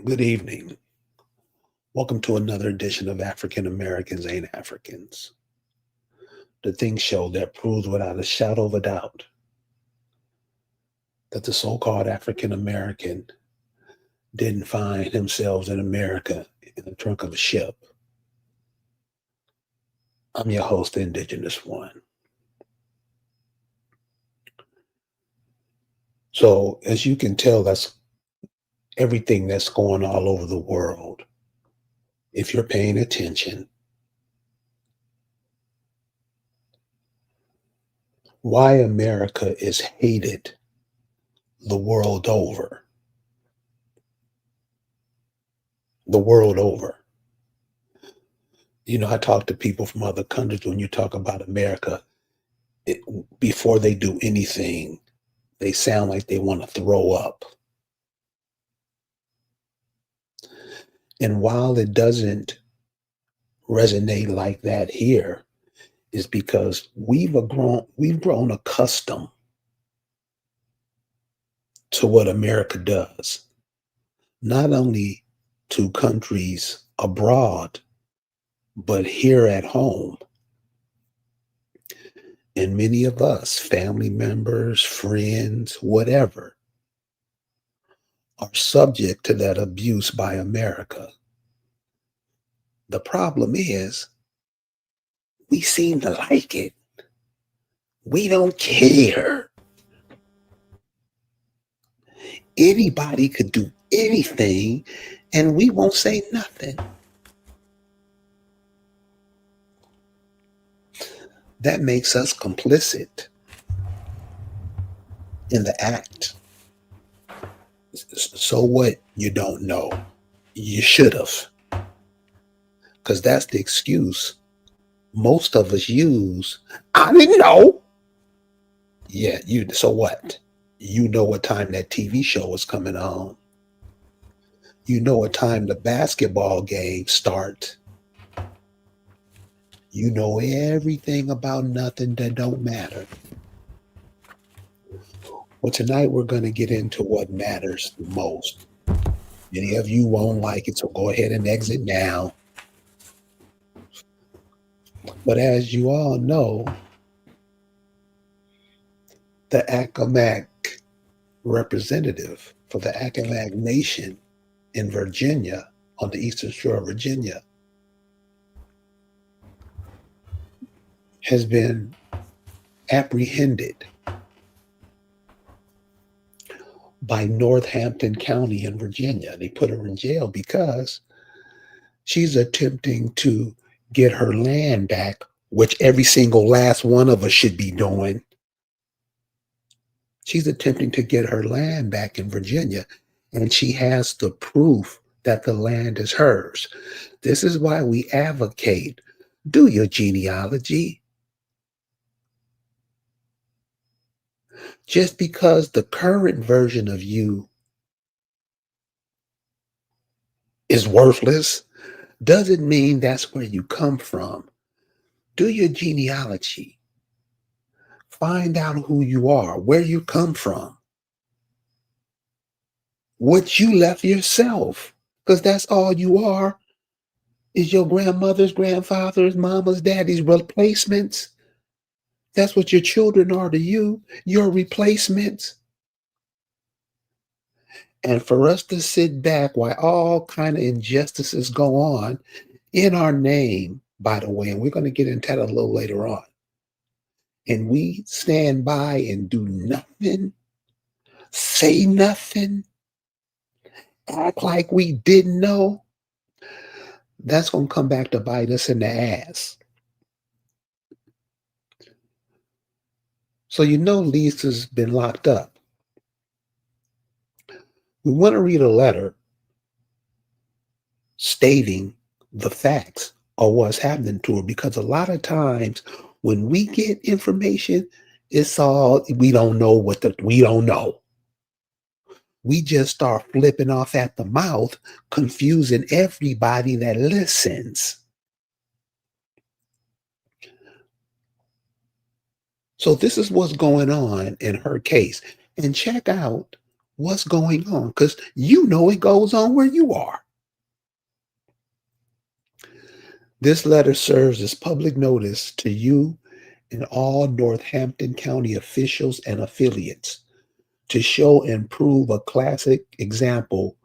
Good evening. Welcome to another edition of African Americans Ain't Africans, the Think Show that proves without a shadow of a doubt that the so called African American didn't find themselves in America in the trunk of a ship. I'm your host, the Indigenous One. So, as you can tell, that's everything that's going all over the world. If you're paying attention, why America is hated the world over. The world over. I talk to people from other countries. When you talk about America, it, before they do anything, they sound like they want to throw up. And while it doesn't resonate like that here, is because we've grown accustomed to what America does, not only to countries abroad, but here at home. And many of us, family members, friends, whatever, are subject to that abuse by America. The problem is we seem to like it. We don't care. Anybody could do anything and we won't say nothing. That makes us complicit in the act. So what? You don't know. You should have. Because that's the excuse most of us use. I didn't know. Yeah, so what? You know what time that TV show is coming on. You know what time the basketball games start. You know everything about nothing that don't matter. Well, tonight we're going to get into what matters the most. Many of you won't like it, so go ahead and exit now. But as you all know, the Accomack representative for the Accomack Nation in Virginia, on the eastern shore of Virginia, has been apprehended by Northampton County in Virginia. They put her in jail because she's attempting to get her land back, which every single last one of us should be doing. She's attempting to get her land back in Virginia, and she has the proof that the land is hers. This is why we advocate do your genealogy. Just because the current version of you is worthless doesn't mean that's where you come from. Do your genealogy. Find out who you are, where you come from, what you left yourself, because that's all you are is your grandmother's, grandfather's, mama's, daddy's replacements. That's what your children are to you, your replacements. And for us to sit back while all kind of injustices go on in our name, by the way, and we're going to get into that a little later on, and we stand by and do nothing, say nothing, act like we didn't know, that's going to come back to bite us in the ass. So Lisa's been locked up. We want to read a letter stating the facts of what's happening to her, because a lot of times when we get information, it's all we don't know we don't know. We just start flipping off at the mouth, confusing everybody that listens. So this is what's going on in her case. And check out what's going on because you know it goes on where you are. This letter serves as public notice to you and all Northampton County officials and affiliates to show and prove a classic example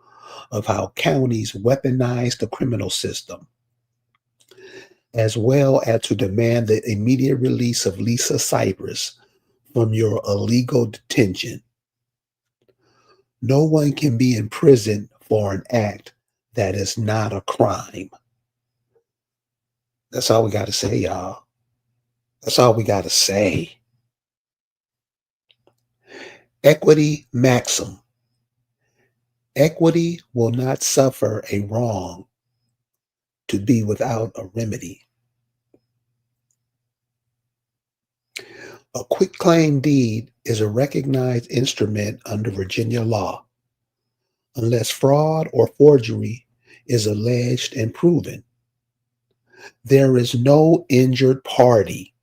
of how counties weaponize the criminal system, as well as to demand the immediate release of Lisa Cypress from your illegal detention. No one can be imprisoned for an act that is not a crime. That's all we got to say, y'all. That's all we got to say. Equity maxim. Equity will not suffer a wrong to be without a remedy. A quitclaim deed is a recognized instrument under Virginia law, unless fraud or forgery is alleged and proven. There is no injured party.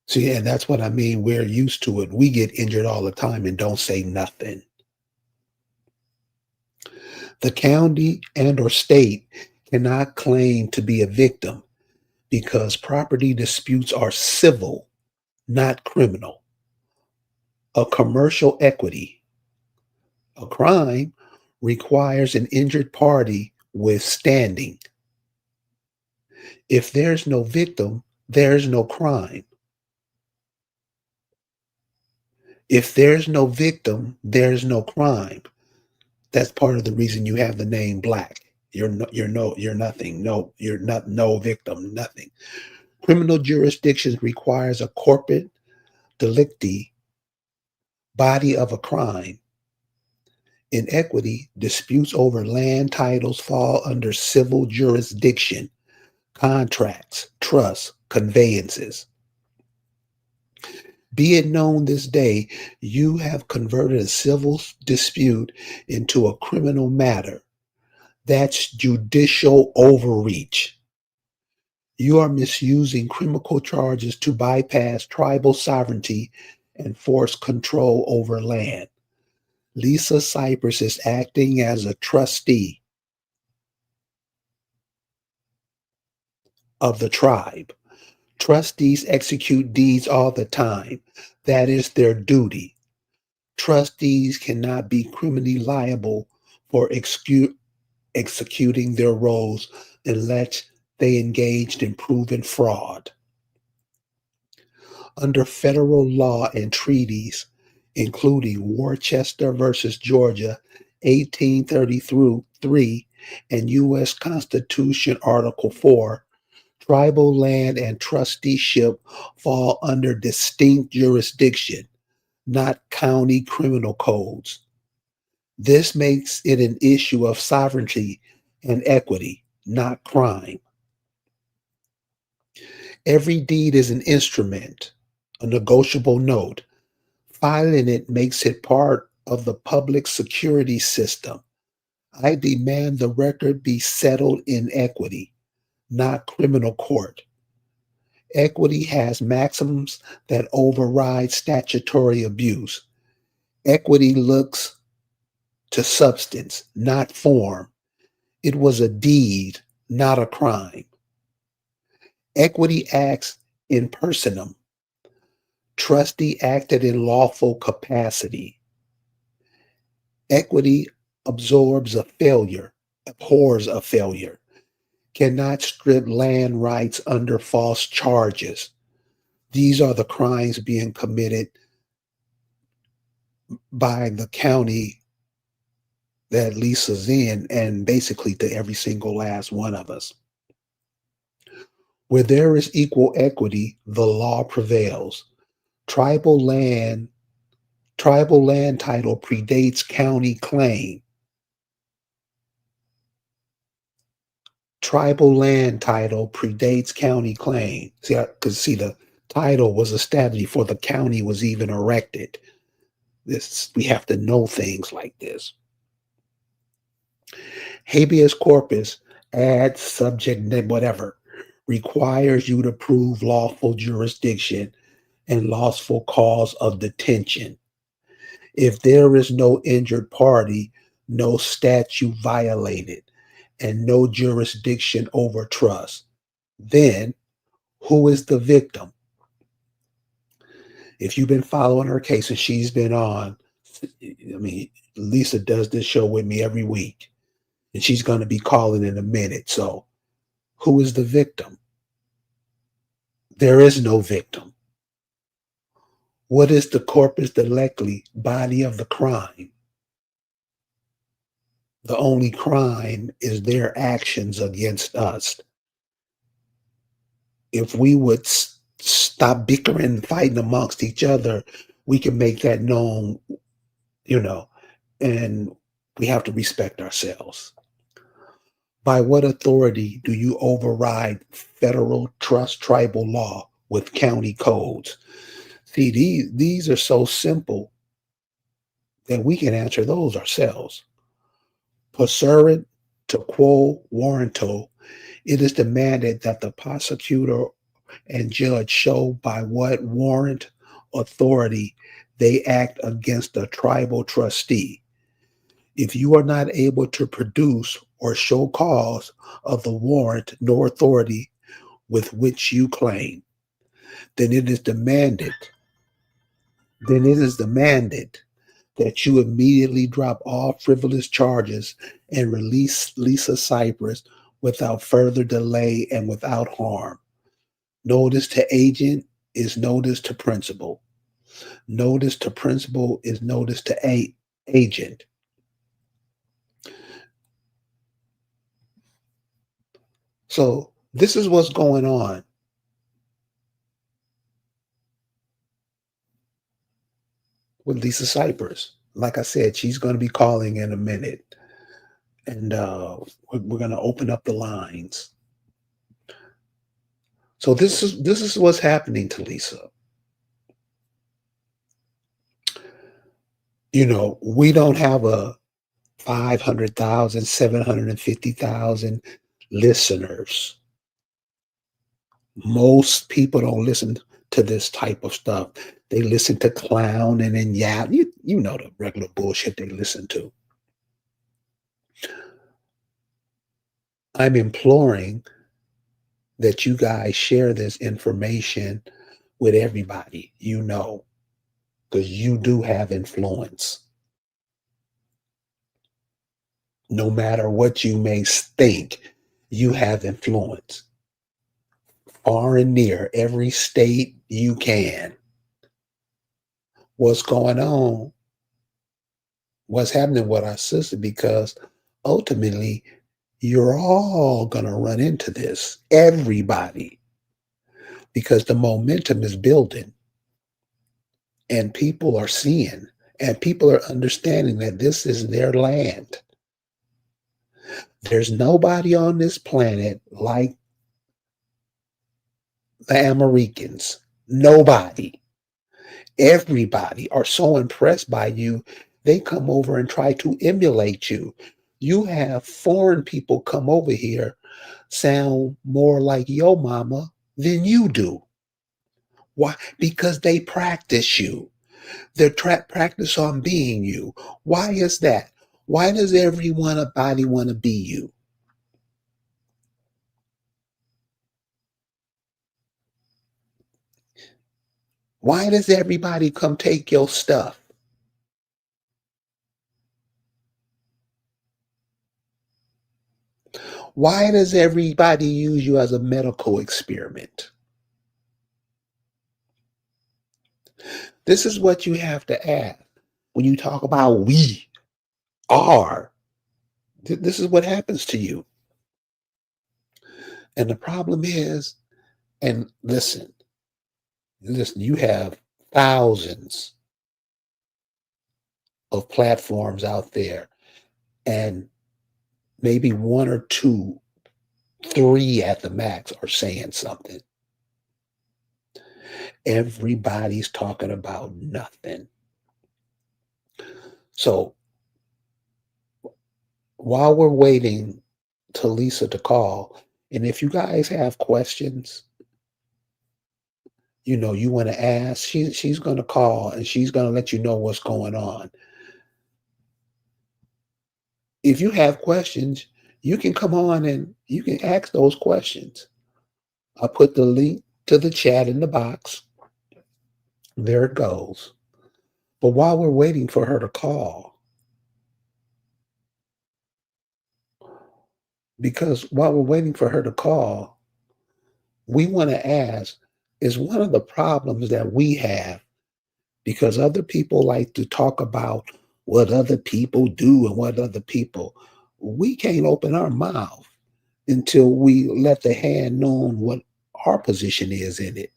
See, and that's what I mean. We're used to it. We get injured all the time and don't say nothing. The county and or state cannot claim to be a victim because property disputes are civil, not criminal. A commercial equity, a crime, requires an injured party with standing. If there's no victim, there's no crime. If there's no victim, there's no crime. That's part of the reason you have the name Black. You're nothing. No, you're not no victim, nothing. Criminal jurisdictions requires a corporate delicti, body of a crime. In equity, disputes over land titles fall under civil jurisdiction, contracts, trusts, conveyances. Be it known this day, you have converted a civil dispute into a criminal matter. That's judicial overreach. You are misusing criminal charges to bypass tribal sovereignty and force control over land. Lisa Cypress is acting as a trustee of the tribe. Trustees execute deeds all the time. That is their duty. Trustees cannot be criminally liable for executing their roles unless they engaged in proven fraud. Under federal law and treaties, including Worcester versus Georgia, 1833, and U.S. Constitution Article 4, tribal land and trusteeship fall under distinct jurisdiction, not county criminal codes. This makes it an issue of sovereignty and equity, not crime. Every deed is an instrument, a negotiable note. Filing it makes it part of the public security system. I demand the record be settled in equity, not criminal court. Equity has maxims that override statutory abuse. Equity looks to substance, not form. It was a deed, not a crime. Equity acts in personam. Trustee acted in lawful capacity. Equity absorbs a failure, abhors a failure, cannot strip land rights under false charges. These are the crimes being committed by the county that Lisa's in, and basically to every single last one of us. Where there is equal equity, the law prevails. Tribal land title predates county claim. Tribal land title predates county claim. Because the title was established before the county was even erected. We have to know things like this. Habeas corpus, add subject, whatever, requires you to prove lawful jurisdiction and lawful cause of detention. If there is no injured party, no statute violated, and no jurisdiction over trust, then who is the victim? If you've been following her case and she's been on, I mean, Lisa does this show with me every week, and she's going to be calling in a minute. So, who is the victim? There is no victim. What is the corpus delicti, body of the crime? The only crime is their actions against us. If we would stop bickering and fighting amongst each other, we can make that known, you know, and we have to respect ourselves. By what authority do you override federal trust tribal law with county codes? See, these are so simple that we can answer those ourselves. Pursuant to quo warranto, it is demanded that the prosecutor and judge show by what warrant authority they act against a tribal trustee. If you are not able to produce or show cause of the warrant nor authority with which you claim, then it is demanded, that you immediately drop all frivolous charges and release Lisa Cypress without further delay and without harm. Notice to agent is notice to principal. Notice to principal is notice to agent. So this is what's going on with Lisa Cypress. Like I said, she's going to be calling in a minute, and we're going to open up the lines. So this is what's happening to Lisa. We don't have a 500,000, 750,000 listeners. Most people don't listen to this type of stuff. They listen to clown and then yap. You know the regular bullshit they listen to. I'm imploring that you guys share this information with everybody because you do have influence. No matter what you may think, you have influence. Far and near every state you can. What's going on? What's happening with our sister? Because ultimately, you're all going to run into this. Everybody. Because the momentum is building and people are seeing and people are understanding that this is their land. There's nobody on this planet like the Americans. Nobody. Everybody are so impressed by you, they come over and try to emulate you. You have foreign people come over here sound more like your mama than you do. Why? Because they practice you. They practice on being you. Why is that? Why does everybody want to be you? Why does everybody come take your stuff? Why does everybody use you as a medical experiment? This is what you have to ask when you talk about we are. This is what happens to you. And the problem is, and listen, you have thousands of platforms out there, and maybe one or two, three at the max are saying something. Everybody's talking about nothing. So while we're waiting to Lisa to call, and if you guys have questions, you want to ask, she's going to call and she's going to let you know what's going on. If you have questions, you can come on and you can ask those questions. I put the link to the chat in the box. There it goes. But while we're waiting for her to call, because while we're waiting for her to call, we want to ask, is one of the problems that we have, because other people like to talk about what other people do and what other people, we can't open our mouth until we let the hand know what our position is in it.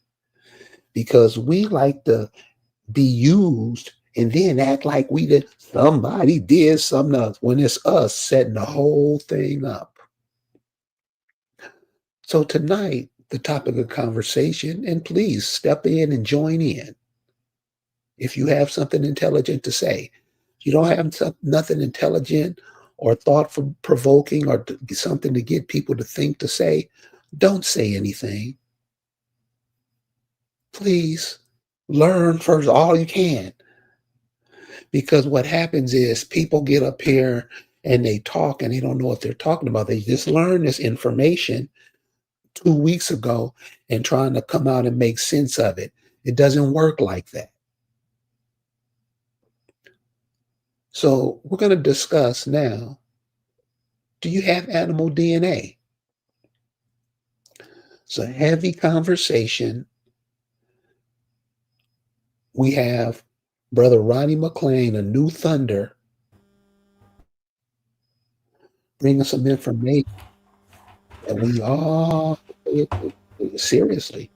Because we like to be used and then act like we did somebody did something else when it's us setting the whole thing up. So tonight, the topic of conversation, and please step in and join in if you have something intelligent to say. If you don't have nothing intelligent or thought provoking or something to get people to think to say, don't say anything. Please learn first all you can. Because what happens is people get up here and they talk and they don't know what they're talking about. They just learned this information 2 weeks ago and trying to come out and make sense of it. It doesn't work like that. So we're going to discuss now, do you have animal DNA? It's a heavy conversation. We have Brother Ronnie McLean, a New Thunder, bringing some information that we all take it seriously,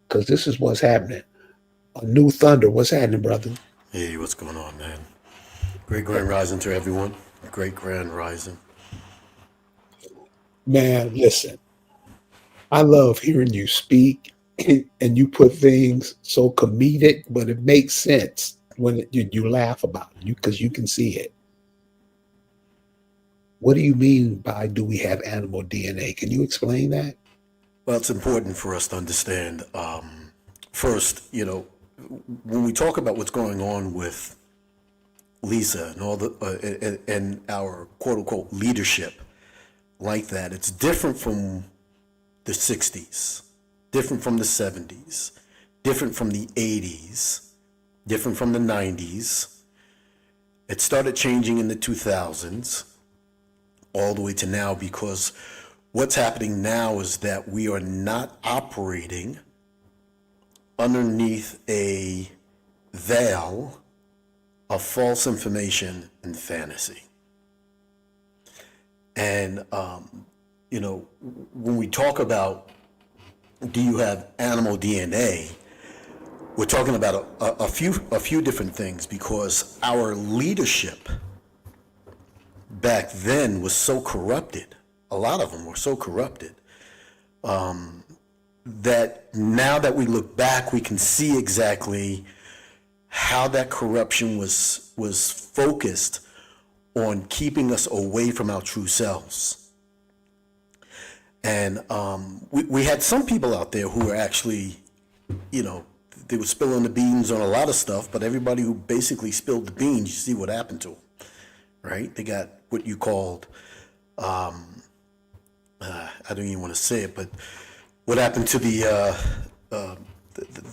because this is what's happening. A New Thunder, what's happening, brother? Hey, what's going on, man? Great grand rising to everyone. Great grand rising. Man, listen, I love hearing you speak and you put things so comedic, but it makes sense when you laugh about it because you can see it. What do you mean by do we have animal DNA? Can you explain that? Well, it's important for us to understand. First, when we talk about what's going on with Lisa and all and our quote unquote leadership like that, it's different from the '60s, different from the '70s, different from the '80s, different from the '90s. It started changing in the 2000s, all the way to now, because what's happening now is that we are not operating underneath a veil of false information and fantasy. And, when we talk about do you have animal DNA, we're talking about a few different things, because our leadership back then was so corrupted. A lot of them were so corrupted that now that we look back, we can see exactly how that corruption was focused on keeping us away from our true selves. And we had some people out there who were actually, they were spilling the beans on a lot of stuff, but everybody who basically spilled the beans, you see what happened to them, right? They got what you called, I don't even want to say it, but what happened to the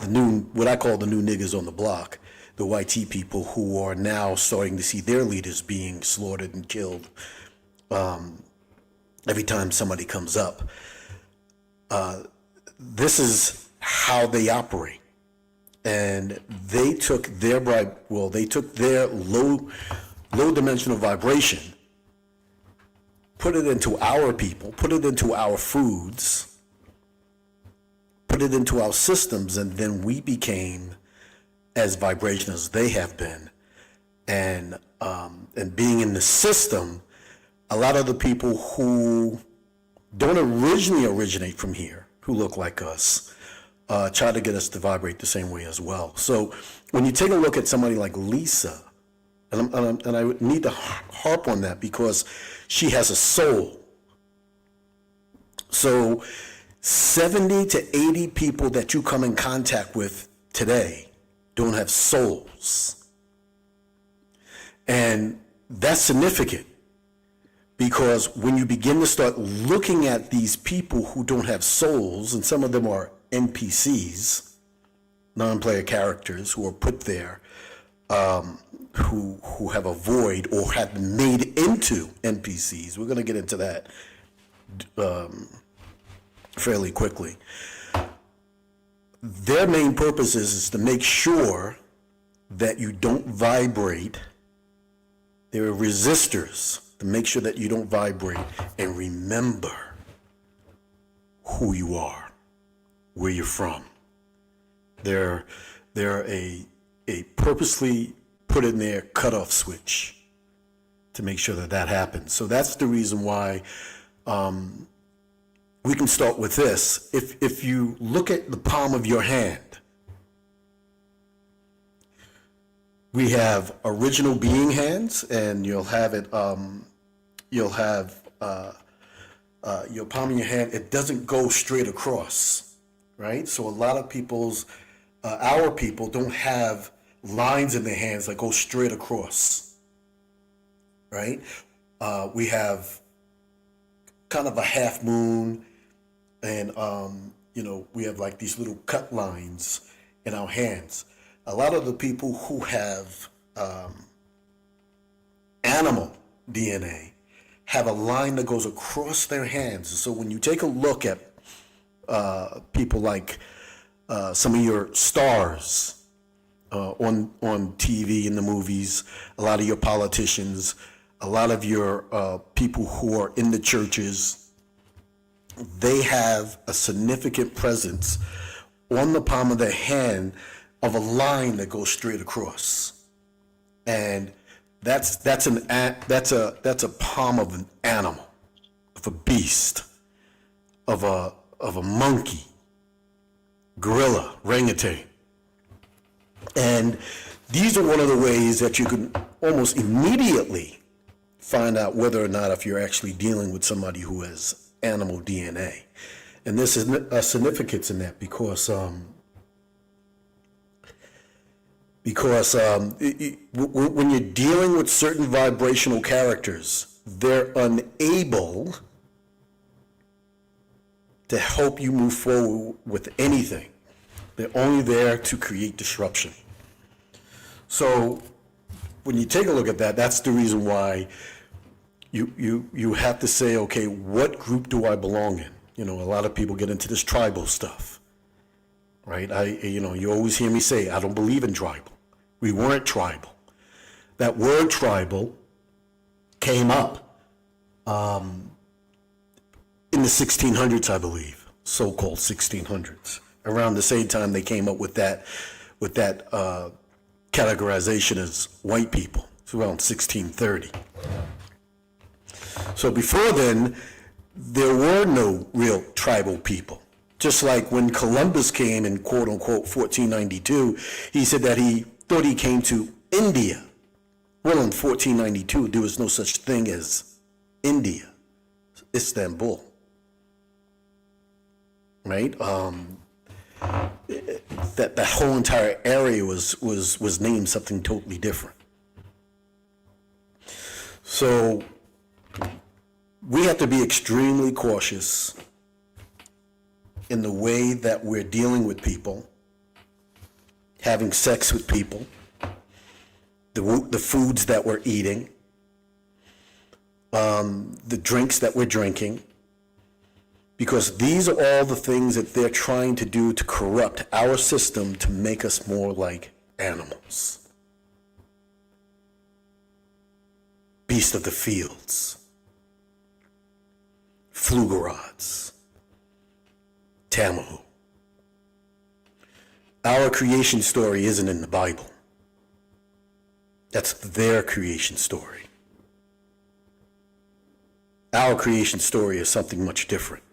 new, what I call the new niggas on the block, the YT people who are now starting to see their leaders being slaughtered and killed every time somebody comes up. This is how they operate. And they took their they took their low dimensional vibration, put it into our people, put it into our foods, put it into our systems, and then we became as vibration as they have been. And being in the system, a lot of the people who don't originally originate from here, who look like us, try to get us to vibrate the same way as well. So when you take a look at somebody like Lisa, and I need to harp on that because she has a soul. So 70 to 80 people that you come in contact with today don't have souls. And that's significant, because when you begin to start looking at these people who don't have souls, and some of them are NPCs, non-player characters who are put there, who have a void or have been made into NPCs. We're going to get into that fairly quickly. Their main purpose is to make sure that you don't vibrate. They're resistors to make sure that you don't vibrate and remember who you are, where you're from. They're a purposely put in there cutoff switch to make sure that that happens. So that's the reason why we can start with this. If you look at the palm of your hand, we have original being hands, and you'll have it. You'll have your palm of your hand. It doesn't go straight across, right? So a lot of people's, our people, don't have lines in their hands that go straight across, right? We have kind of a half moon, and we have like these little cut lines in our hands. A lot of the people who have animal DNA have a line that goes across their hands. So when you take a look at people like some of your stars on TV, in the movies, a lot of your politicians, a lot of your people who are in the churches, they have a significant presence on the palm of their hand of a line that goes straight across, and that's a palm of an animal, of a beast, of a monkey, gorilla, orangutan. And these are one of the ways that you can almost immediately find out whether or not if you're actually dealing with somebody who has animal DNA. And this is a significance in that, because when you're dealing with certain vibrational characters, they're unable to help you move forward with anything. They're only there to create disruption. So when you take a look at that, that's the reason why you have to say, okay, what group do I belong in? A lot of people get into this tribal stuff, right? You always hear me say, I don't believe in tribal. We weren't tribal. That word tribal came up in the 1600s, I believe, so-called 1600s. Around the same time they came up with that categorization as white people. It's around 1630. So before then, there were no real tribal people. Just like when Columbus came in quote-unquote 1492, he said that he thought he came to India. Well, in 1492, there was no such thing as India, Istanbul, right? That whole entire area was named something totally different. So we have to be extremely cautious in the way that we're dealing with people, having sex with people, the foods that we're eating, the drinks that we're drinking, because these are all the things that they're trying to do to corrupt our system to make us more like animals. Beast of the fields, flugerods, Tamahu. Our creation story isn't in the Bible. That's their creation story. Our creation story is something much different.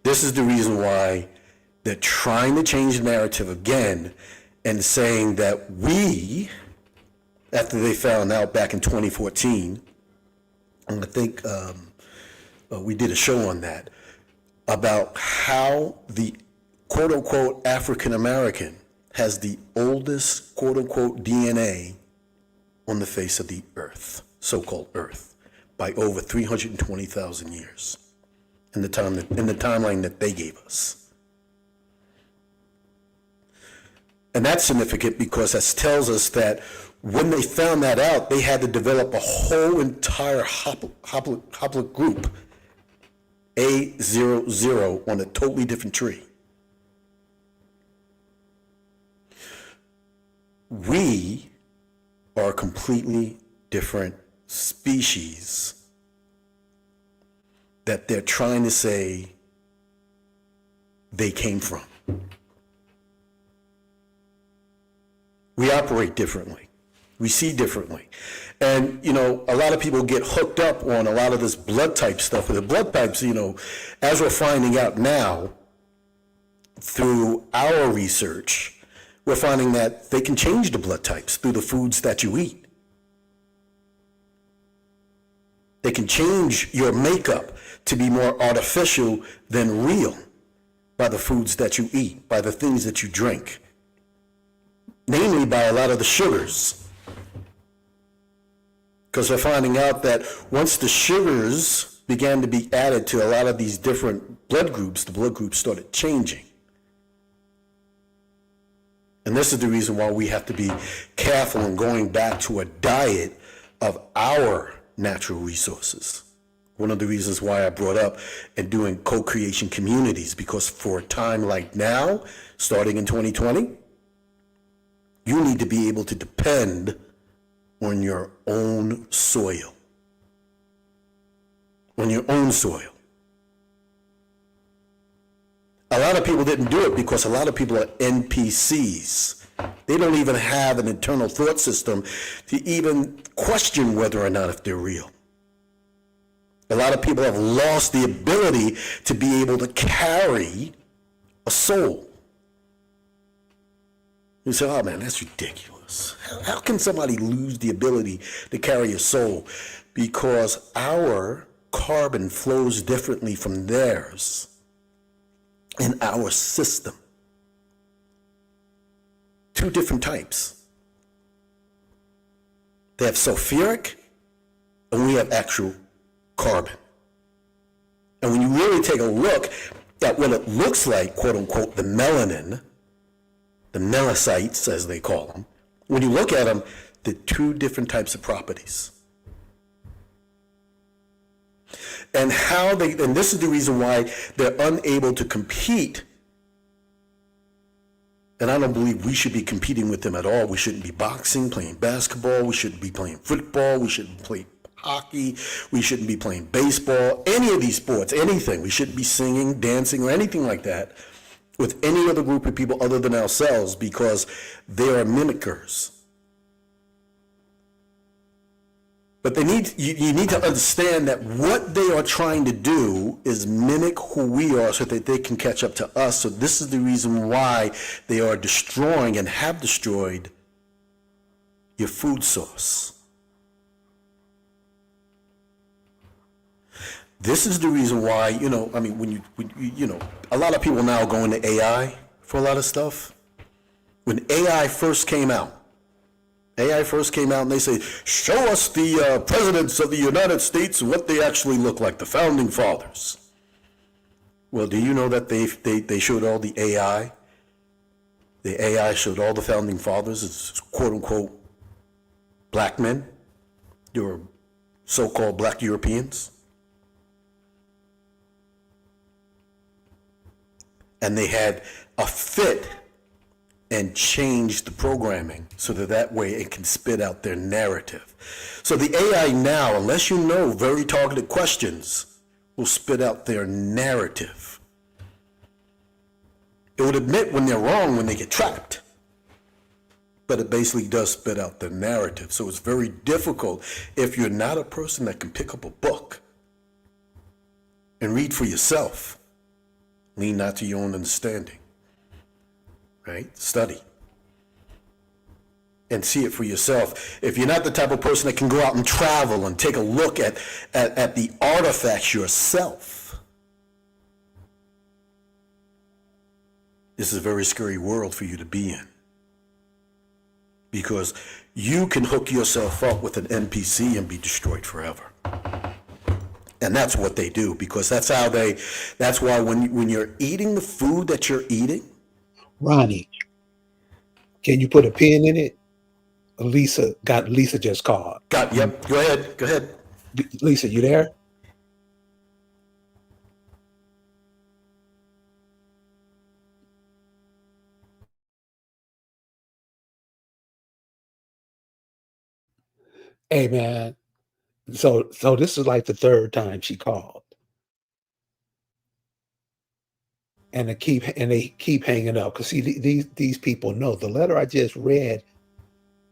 This is the reason why they're trying to change the narrative again and saying that we, after they found out back in 2014, and I think we did a show on that, about how the quote-unquote African-American has the oldest quote-unquote DNA on the face of the earth, so-called earth, by over 320,000 years in the timeline that they gave us. And that's significant because that tells us that when they found that out, they had to develop a whole entire haploid group, A00, on a totally different tree. We are a completely different species that they're trying to say they came from. We operate differently. We see differently. And, a lot of people get hooked up on a lot of this blood type stuff. And the blood types, as we're finding out now through our research, we're finding that they can change the blood types through the foods that you eat. They can change your makeup to be more artificial than real by the foods that you eat, by the things that you drink, namely by a lot of the sugars. Because we're finding out that once the sugars began to be added to a lot of these different blood groups, the blood groups started changing. And this is the reason why we have to be careful in going back to a diet of our natural resources. One of the reasons why I brought up and doing co-creation communities, because for a time like now, starting in 2020, you need to be able to depend on your own soil. On your own soil. A lot of people didn't do it because a lot of people are NPCs. They don't even have an internal thought system to even question whether or not if they're real. A lot of people have lost the ability to be able to carry a soul. You say, oh man, that's ridiculous. How can somebody lose the ability to carry a soul? Because our carbon flows differently from theirs in our system. Two different types. They have sulfuric and we have actual carbon. And when you really take a look at what it looks like, quote unquote, the melanin, the melanocytes as they call them, when you look at them, they're two different types of properties. And and this is the reason why they're unable to compete. And I don't believe we should be competing with them at all. We shouldn't be boxing, playing basketball. We shouldn't be playing football. We shouldn't play hockey. We shouldn't be playing baseball. Any of these sports, anything. We shouldn't be singing, dancing, or anything like that with any other group of people other than ourselves, because they are mimickers. But you need to understand that what they are trying to do is mimic who we are so that they can catch up to us. So this is the reason why they are destroying and have destroyed your food source. This is the reason why, when a lot of people now go into AI for a lot of stuff. When AI first came out and they say, show us the presidents of the United States and what they actually look like, the founding fathers. Well, do you know that they showed all the AI? The AI showed all the founding fathers as quote unquote black men. They were so-called black Europeans. And they had a fit and change the programming so that way it can spit out their narrative. So the AI now, unless you know very targeted questions, will spit out their narrative. It would admit when they're wrong when they get trapped, but it basically does spit out their narrative. So it's very difficult if you're not a person that can pick up a book and read for yourself. Lean not to your own understanding. Right? Study. And see it for yourself. If you're not the type of person that can go out and travel and take a look at the artifacts yourself, this is a very scary world for you to be in. Because you can hook yourself up with an NPC and be destroyed forever. And that's what they do, because that's why when you're eating the food that you're eating. Ronnie, can you put a pin in it? Lisa just called. Yep, go ahead. Lisa, you there? Hey man, so this is like the third time she called. And they keep hanging up. Because see, these people know the letter I just read.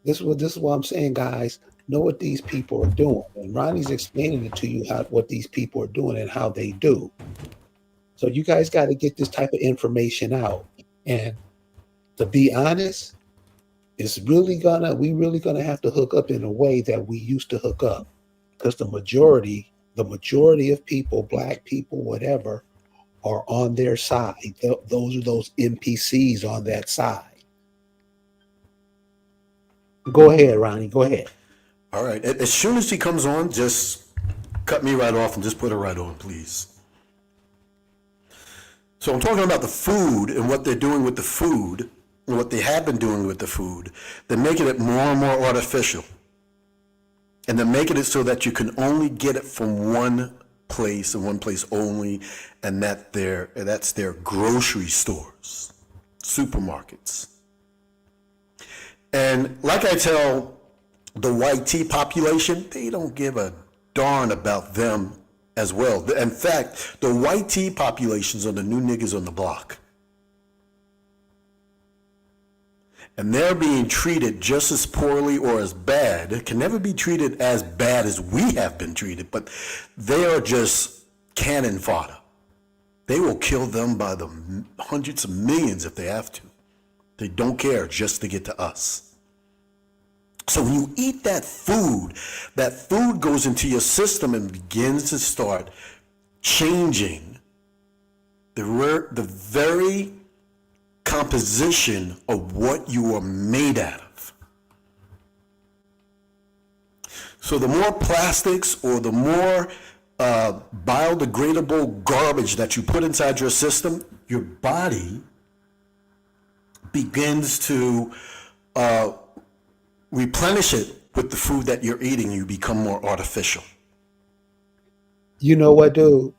This is what I'm saying, guys. Know what these people are doing, and Ronnie's explaining it to you what these people are doing and how they do. So you guys got to get this type of information out. And to be honest, we really gonna have to hook up in a way that we used to hook up, because the majority of people, black people, whatever, are on their side. Those are those NPCs on that side. Go ahead, Ronnie. Go ahead. All right. As soon as she comes on, just cut me right off and just put her right on, please. So I'm talking about the food and what they're doing with the food and what they have been doing with the food. They're making it more and more artificial. And they're making it so that you can only get it from one place and one place only, and that's their grocery stores, supermarkets. And like I tell the white tea population, they don't give a darn about them as well. In fact, the white tea populations are the new niggas on the block. And they're being treated just as poorly or as bad. It can never be treated as bad as we have been treated, but they are just cannon fodder. They will kill them by the hundreds of millions if they have to. They don't care just to get to us. So when you eat that food goes into your system and begins to start changing the very composition of what you are made out of. So the more plastics or the more biodegradable garbage that you put inside your system, your body begins to replenish it with the food that you're eating. You become more artificial. You know what, dude?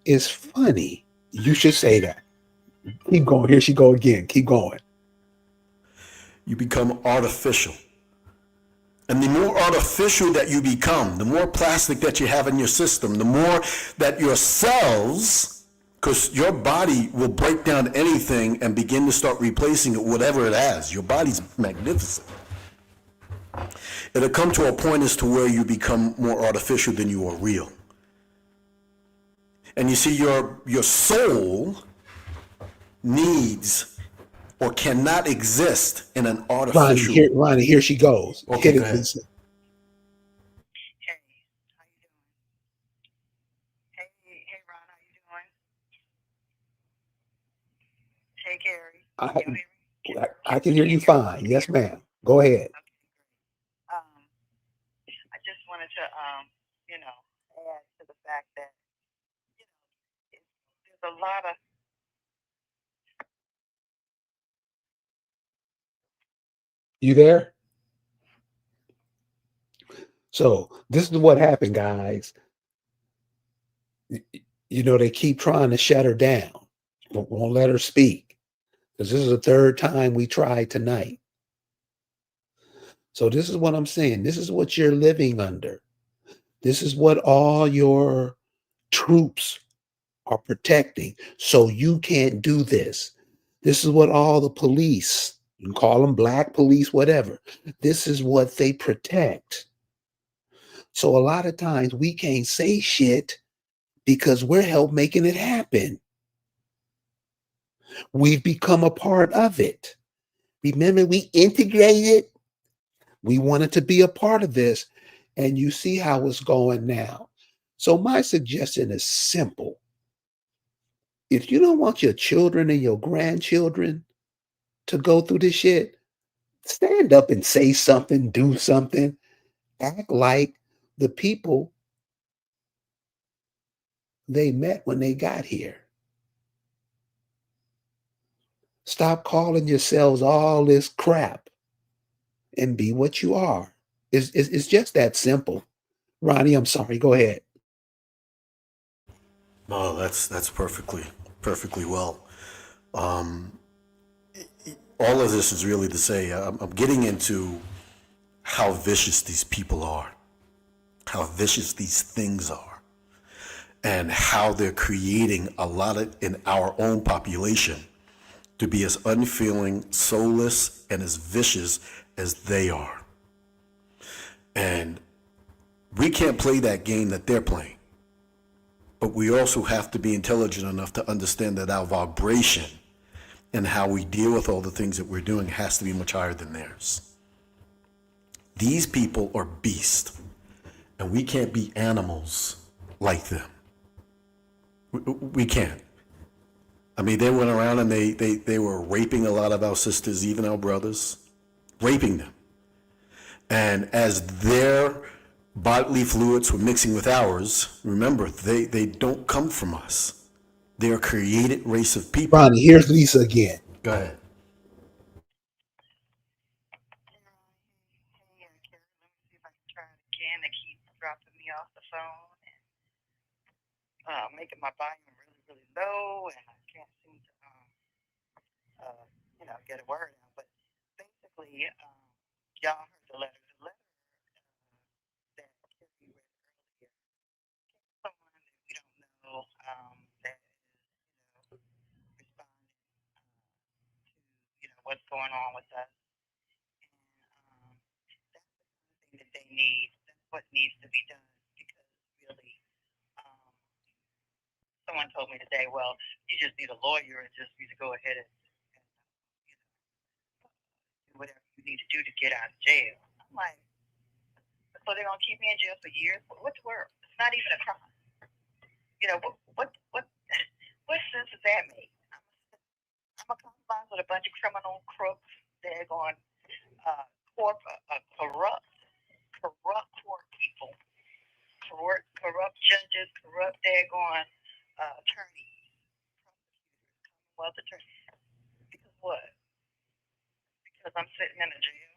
It's funny. You should say that. Keep going. Here she go again. Keep going. You become artificial. And the more artificial that you become, the more plastic that you have in your system, the more that your cells, because your body will break down anything and begin to start replacing it, whatever it has. Your body's magnificent. It'll come to a point as to where you become more artificial than you are real. And you see, your soul needs or cannot exist in an artificial. Ronnie, here she goes. Okay, Hit go it, ahead. Lisa. Hey, Ron, how you doing? Hey, Gary. Can you hear me? I can hear you fine. Yes, ma'am. Go ahead. I just wanted to, add to the fact that, there's a lot of. You there? So this is what happened, guys. They keep trying to shut her down, but won't let her speak, because this is the third time we tried tonight. So this is what I'm saying. This is what you're living under. This is what all your troops are protecting. So you can't do this. This is what all the police, you can call them black police, whatever. This is what they protect. So a lot of times we can't say shit because we're help making it happen. We've become a part of it. Remember, we integrated. We wanted to be a part of this, and you see how it's going now. So my suggestion is simple. If you don't want your children and your grandchildren to go through this shit, stand up and say something, do something, act like the people they met when they got here. Stop calling yourselves all this crap and be what you are. It's just that simple. Ronnie, I'm sorry. Go ahead. No, that's perfectly well. All of this is really to say I'm getting into how vicious these people are, how vicious these things are, and how they're creating a lot of in our own population to be as unfeeling, soulless, and as vicious as they are. And we can't play that game that they're playing. But we also have to be intelligent enough to understand that our vibration and how we deal with all the things that we're doing has to be much higher than theirs. These people are beasts, and we can't be animals like them. We can't. I mean, they went around and they were raping a lot of our sisters, even our brothers, raping them. And as their bodily fluids were mixing with ours, remember, they don't come from us. They're a created race of people. Ronnie, here's Lisa again. Go ahead. Hey, Carrie, let me see if I can try it again. They keep dropping me off the phone and making my volume really, really low, and I can't seem to, get a word out. But basically, y'all heard the letter. The letter that Carrie read earlier, someone that we don't know that is, responding to, what's going on with us. And that's the kind of thing that they need. That's what needs to be done because really, um, someone told me today, well, you just need a lawyer and just need to go ahead and do whatever you need to do to get out of jail. I'm like, so they're gonna keep me in jail for years? What's the word? It's not even a crime. What what sense does that make? I'm a compromise with a bunch of criminal crooks. They're going corrupt court people, corrupt judges, corrupt daggone attorneys, commonwealth attorneys. Because what? Because I'm sitting in a jail.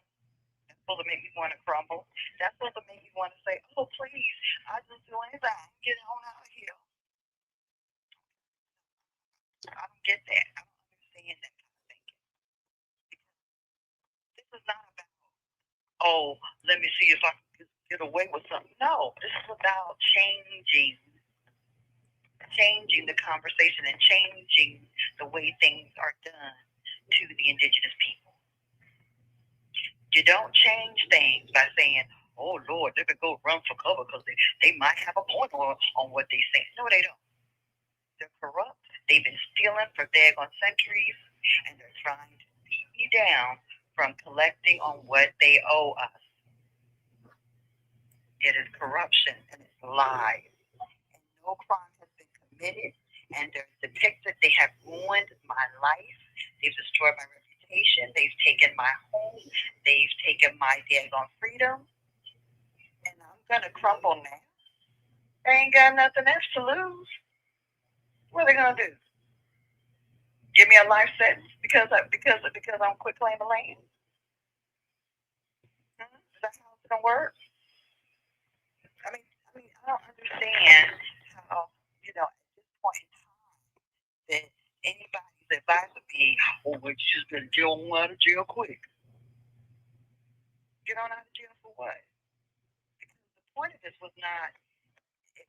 That's supposed to make me want to crumble. That's supposed to make me want to say, oh, please, I just do anything. Get on out of here. I don't get that. I don't understand that kind of thinking. This is not about, oh, let me see if I can get away with something. No, this is about changing the conversation and changing the way things are done to the indigenous people. You don't change things by saying, oh, Lord, they could go run for cover because they might have a point on what they say. No, they don't. They're corrupt. They've been stealing for daggone centuries, and they're trying to keep me down from collecting on what they owe us. It is corruption and it's lies. And no crime has been committed, and they're depicted. They have ruined my life. They've destroyed my reputation. They've taken my home. They've taken my daggone freedom. And I'm gonna crumble now. They ain't got nothing else to lose. What are they gonna do? Give me a life sentence because I'm quit claiming land? Is that how it's gonna work? I don't understand how at this point in time that anybody's advice would be, oh, well, you just better get on out of jail quick. Get on out of jail for what? Because the point of this was not. It's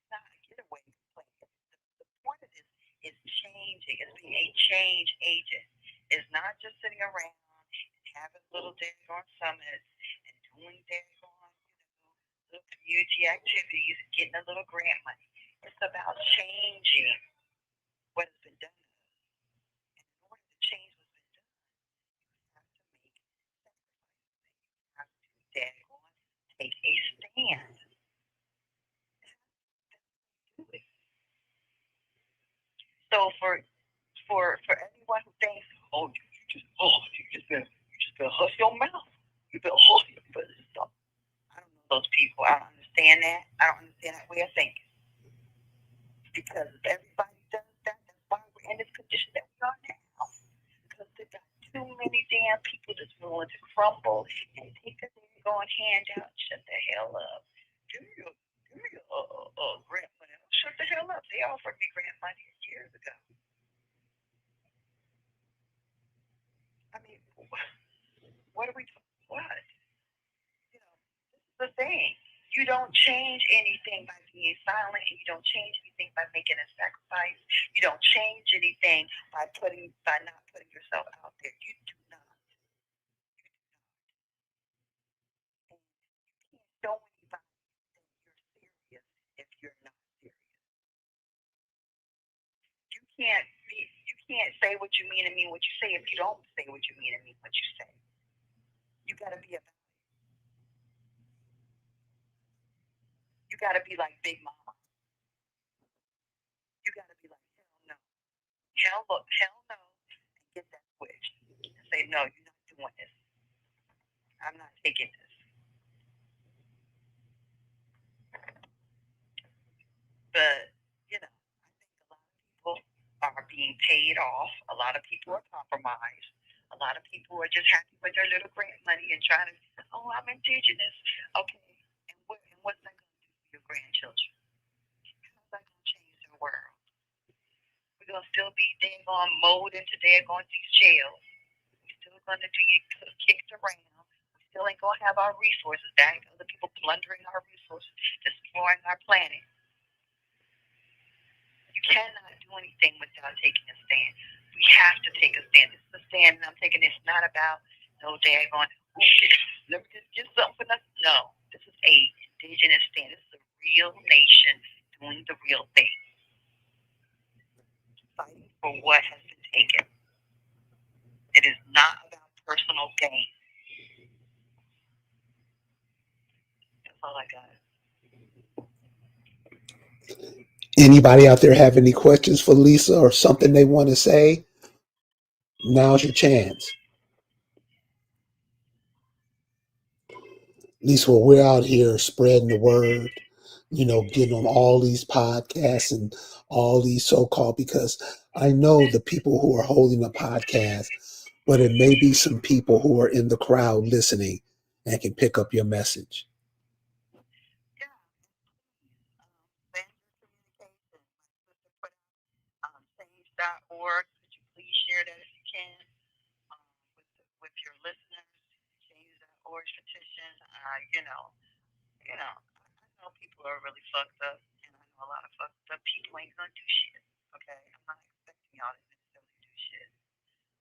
not a getaway plan. The point of this is changing. It's being a change agent. It's not just sitting around and having little daggone summits and doing daggone, little community activities and getting a little grant money. It's about changing what has been done. And in order to change what's been done, you have to make sacrifices. You have to daggone take a stand. So for anyone who thinks, oh, you just better hush your mouth. You better hush your mouth. I don't know those people. I don't understand that. I don't understand that way of thinking. Because if everybody does that, that's why we're in this condition that we are now. Because they got too many damn people that's willing to crumble and take a going handout and shut the hell up. Give me a grant money. Shut the hell up. They offered me grant money years ago. I mean, what are we talking? What? You know, this is the thing. You don't change anything by being silent, and you don't change anything by making a sacrifice. You don't change anything by not putting yourself out there. You do not. And you can't show anybody that you're serious if you're not serious. You can't say what you mean and mean what you say if you don't say what you mean and mean what you say. You gotta be about it. You gotta be like Big Mama. You gotta be like, hell no, and get that switch and say, no, you're not doing this. I'm not taking this. But I think a lot of people are being paid off. A lot of people are compromised. A lot of people are just happy with their little grant money and trying to, oh, I'm indigenous. Okay, and what's that going to do for your grandchildren? How's that going to change their world? We're going to still be daggone mold into daggone these jails. We're still going to get kicked around. We still ain't going to have our resources back. Other people plundering our resources, destroying our planet. You cannot do anything without taking a stand. We have to take a stand. This is a stand, and I'm taking this not about no daggone, let me just get something for nothing. No, this is a indigenous stand. This is a real nation doing the real thing. Fighting for what has been taken. It is not about personal gain. That's all I got. Anybody out there have any questions for Lisa or something they want to say? Now's your chance. Lisa, well, we're out here spreading the word, getting on all these podcasts and all these so-called, because I know the people who are holding a podcast, but it may be some people who are in the crowd listening and can pick up your message. Change.org. Could you please share that if you can with your listeners? Change.org petition. I know people are really fucked up, and I know a lot of fucked up people ain't gonna do shit. Okay, I'm not expecting y'all to necessarily do shit,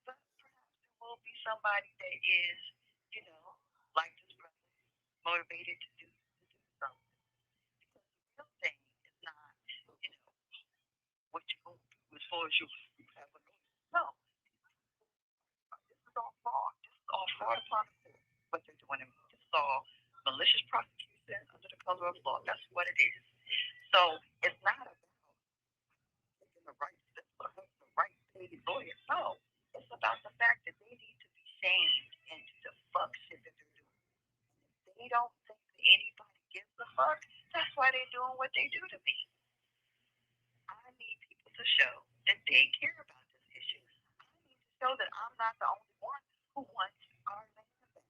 but perhaps there will be somebody that is, like this brother, motivated to do something. Because the real thing is not, what you gonna do as far as you have a no. This is all fraud. This is all fraud upon what they're doing. This is all malicious prosecution under the color of law. That's what it is. So it's not about taking the right paid lawyer. No, it's about the fact that they need to be shamed into the fuck shit that they're doing. If they don't think that anybody gives a fuck, that's why they're doing what they do to me. I need people to show that they care about this issue. I need to show that I'm not the only one who wants our land back.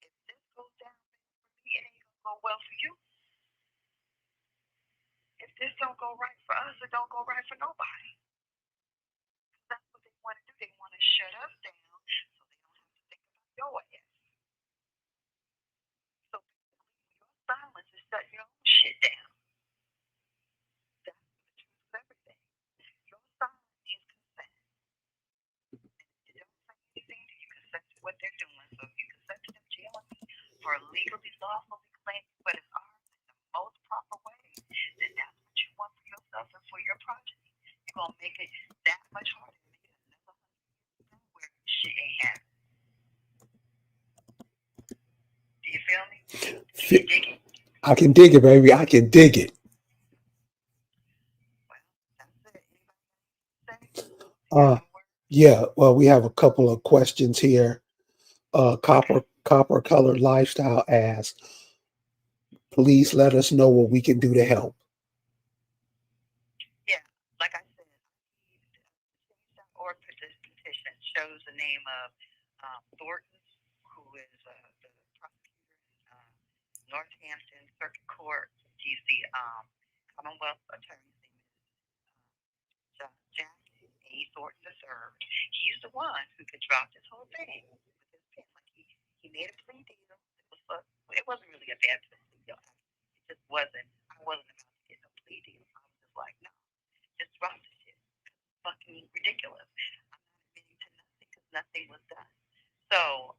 If this goes down for me, it ain't gonna go well for you. If this don't go right for us, it don't go right for nobody. That's what they want to do. They want to shut us down so they don't have to think about your ass. So your silence is shutting your own shit down. That's the truth of everything. Your silence means consent. If you don't say anything, do you consent to what they're doing? So if you consent to them jailing me for legally, lawfully claiming what is ours in the most proper way, then that's what you want for yourself and for your progeny. You're going to make it that much harder to make it another where shit ain't happening. Do Can you dig it? I can dig it, baby. I can dig it. Well, that's it. Anybody say? You got Uh, any words? yeah. Well, we have a couple of questions here. Copper colored lifestyle asks, please let us know what we can do to help. Yeah, like I said, change.org petition shows the name of Thornton, who is the prosecutor in Northampton Circuit Court. He's the Commonwealth Attorney's name is Jack A. Thornton III. He's the one who could drop this whole thing with his pen. Like he made a plea deal. It wasn't really a bad plea deal. It just wasn't. I wasn't about to get no plea deal. I was just like, no, just drop the shit. Fucking ridiculous. I'm not admitting to nothing because nothing was done. So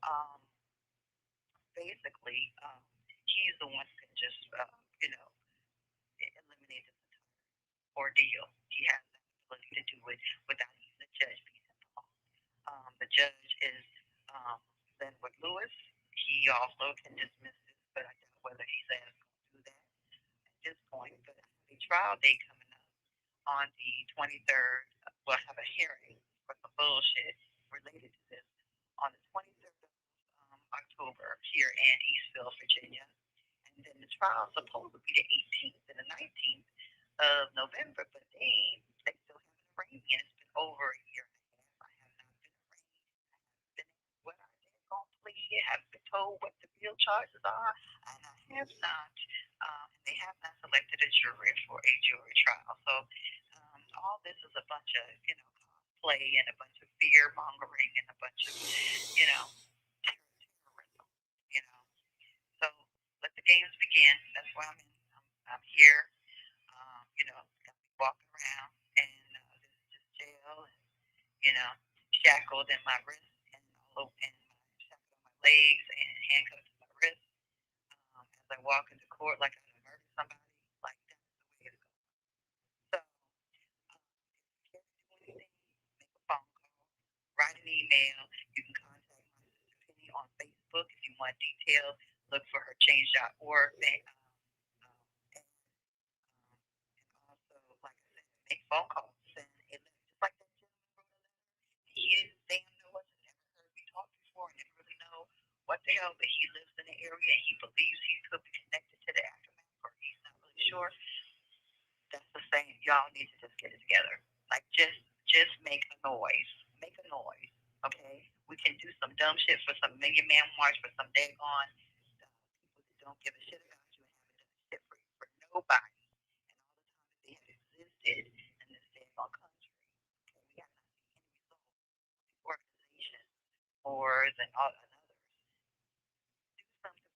basically, he's the one who can just, eliminate this entire ordeal. He has the ability to do it without even the judge being involved. The judge is Lenwood Lewis. He also can dismiss this, but I doubt whether he's asked to do that at this point. But the trial date coming up on the 23rd. We'll have a hearing for some bullshit related to this on the 23rd of October here in Eastville, Virginia. And then the trial is supposed to be the 18th and the 19th of November, but they still haven't arraigned me, and it's been over a year and a half. I have not been arraigned. I haven't been what I did on plea. I haven't been told what the real charges are, and I have not. And they have not selected a jury for a jury trial. So all this is a bunch of play and a bunch of fear mongering and a bunch of terrorism. You know, so let the games begin. That's why I'm here. Got me walking around and this jail, and shackled in my wrist and all over, and shackled on my legs and handcuffed to my wrist. As I walk into court like I murdered somebody, like that's the way it's going. So, if you can't do anything, make a phone call, write an email. You can contact my sister Penny on Facebook if you want details. Look for her change.org thing. And also, like I said, make phone calls. Send a letter. Just like that gentleman wrote a letter. He is damn know us, never heard me talk before, and didn't really know what the hell, but he lives in the area and he believes he could be connected to the aftermath, or he's not really sure. That's the same. Y'all need to just get it together. Like just make a noise. Make a noise. Okay? We can do some dumb shit for some Million Man March for some daggone people that don't give a shit about you and haven't done shit for nobody. And all the time that they have existed in this daggone country. Okay, we have not seen any results. Organizations, wars, and all and others. Do something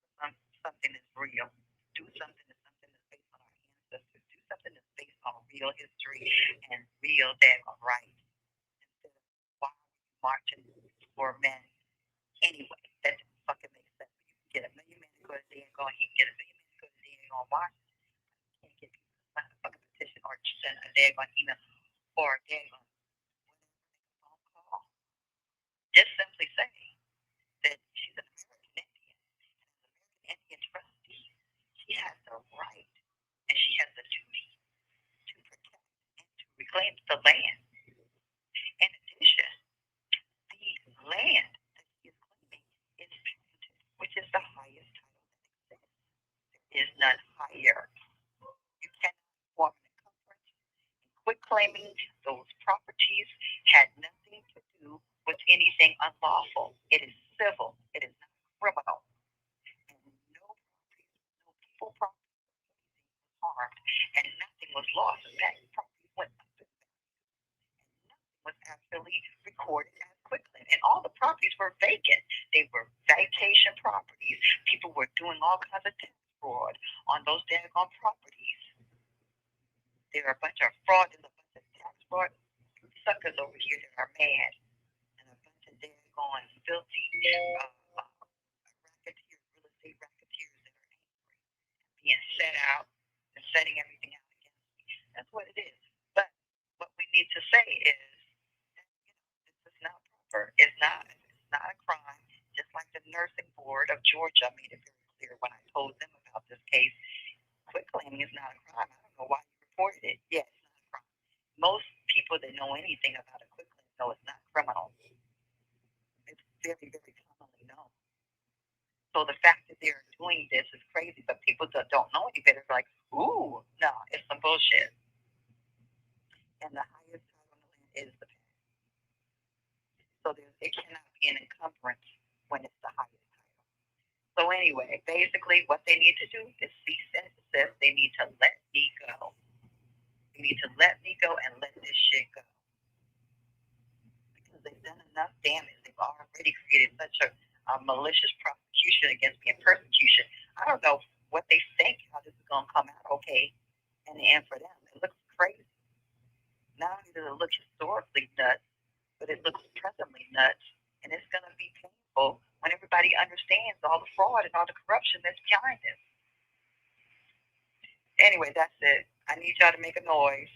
for something that's real. Do something that's based on our ancestors. Do something that's based on real history and real daggone right. Instead of why are you marching for men anyway? That doesn't fucking make sense. You can get a million men to go to daggone, he can get a million men to go to daggone Washington. You can't get people to sign a fucking petition or send a daggone email or a daggone phone call. Just simply say that she's an American Indian. And as an American Indian trustee, she has the right and she has the duty to protect and to reclaim the land. In addition, the land that she is claiming is patented, which is the highest title that exists. There is none higher. You cannot form an encumbrance and quit claiming those properties had nothing to do with anything unlawful. It is civil. It is not criminal. And no people property was harmed, and nothing was lost. In fact, property went up in value, and nothing was actually recorded as quitclaim. And all the properties were vacant. They were vacation properties. People were doing all kinds of tax fraud on those daggone properties. There are a bunch of fraud. There's a bunch of tax fraud suckers over here that are mad, and a bunch of daggone filthy racketeers, real estate racketeers that are angry, being set out and setting everything out against me. That's what it is. But what we need to say is that, this is not proper. It's not a crime. Just like the nursing board of Georgia made it very clear when I told them about case, quitclaiming is not a crime. I don't know why you reported it. Yeah, it's not a crime. Most people that know anything about a quitclaim know it's not criminal. It's very, very commonly known. So the fact that they're doing this is crazy, but people that don't know any better are like, ooh, no, it's some bullshit. And the highest title on the land is the past. So it cannot be an encumbrance when it's the highest title. So anyway, basically what they need to do is cease and desist. They need to let me go. They need to let me go and let this shit go. Because they've done enough damage. They've already created such a malicious prosecution against me and persecution. I don't know what they think, how this is going to come out okay in the end for them. It looks crazy. Not only does it look historically nuts, but it looks presently nuts. And it's going to be painful when everybody understands all the fraud and all the corruption that's behind this. Anyway, that's it. I need y'all to make a noise.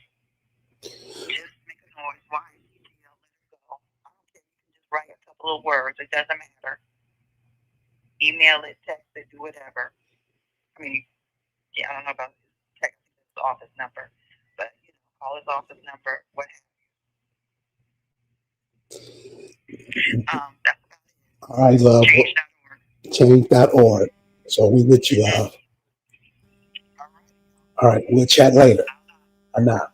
Just make a noise. Why? Let it go. I don't care. You can just write a couple of words. It doesn't matter. Email it, text it, do whatever. I mean, yeah, I don't know about text his office number, but call his office number, what have you. That's about it. All right, love. Change.org. So we with you, love. All right, we'll chat later. Now,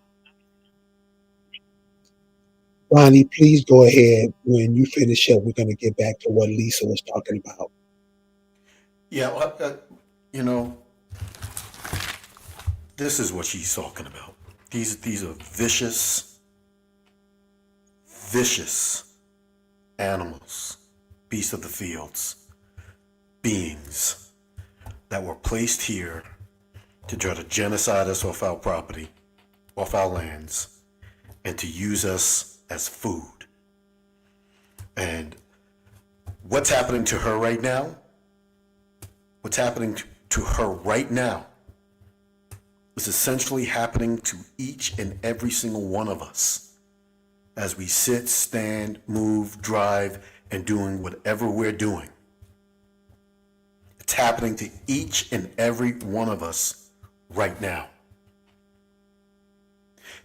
Ronnie, please go ahead. When you finish up, we're going to get back to what Lisa was talking about. Yeah, this is what she's talking about. These are vicious animals, beasts of the fields, beings that were placed here to try to genocide us off our property, off our lands, and to use us as food. And what's happening to her right now? What's happening to her right now is essentially happening to each and every single one of us as we sit, stand, move, drive, and doing whatever we're doing. It's happening to each and every one of us right now.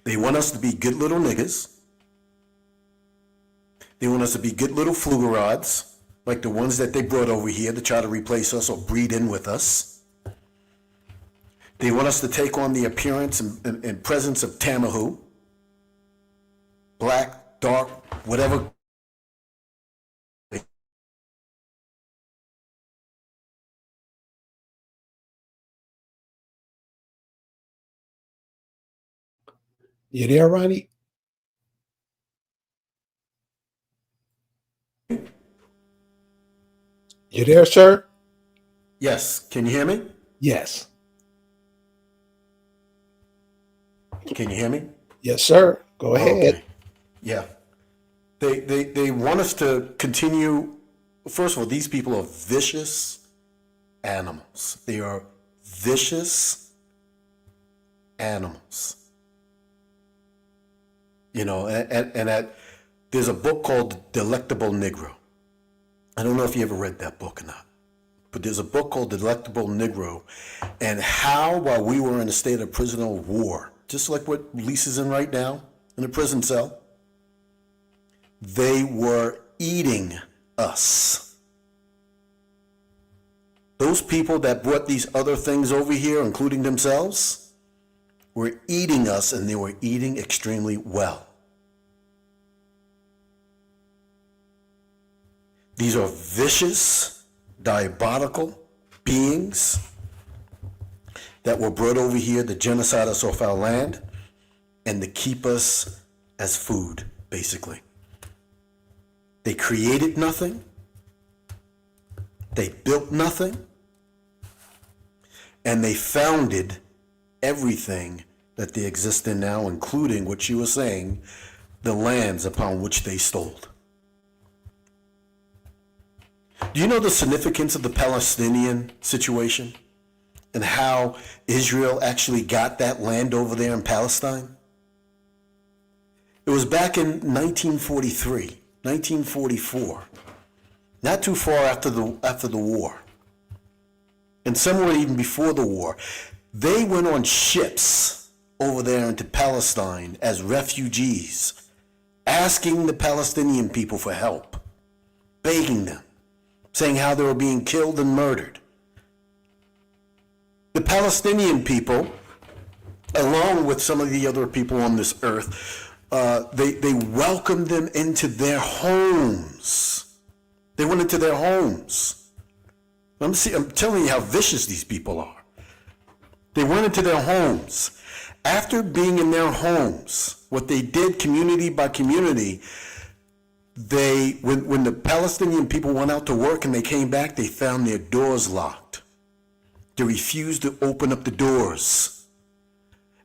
They want us to be good little niggas. They want us to be good little flugerods, like the ones that they brought over here to try to replace us or breed in with us. They want us to take on the appearance and presence of Tamahu, black, dark, whatever. You there, Ronnie? You there, sir? Yes. Can you hear me? Yes. Can you hear me? Yes, sir. Go ahead. Okay. Yeah. They want us to continue. First of all, these people are vicious animals. They are vicious animals. There's a book called Delectable Negro. I don't know if you ever read that book or not, but there's a book called Delectable Negro, and how, while we were in a state of prisoner of war, just like what Lisa's in right now, in a prison cell, they were eating us. Those people that brought these other things over here, including themselves, were eating us, and they were eating extremely well. These are vicious, diabolical beings that were brought over here to genocide us off our land and to keep us as food, basically. They created nothing. They built nothing. And they founded everything that they exist in now, including what you were saying, the lands upon which they stole. Do you know the significance of the Palestinian situation and how Israel actually got that land over there in Palestine? It was back in 1943, 1944, not too far after the war. and some were even before the war. They went on ships over there into Palestine as refugees, asking the Palestinian people for help, begging them, saying how they were being killed and murdered. The Palestinian people, along with some of the other people on this earth, they welcomed them into their homes. They went into their homes. I'm telling you how vicious these people are. They went into their homes. After being in their homes, what they did community by community, when the Palestinian people went out to work and they came back, they found their doors locked. They refused to open up the doors.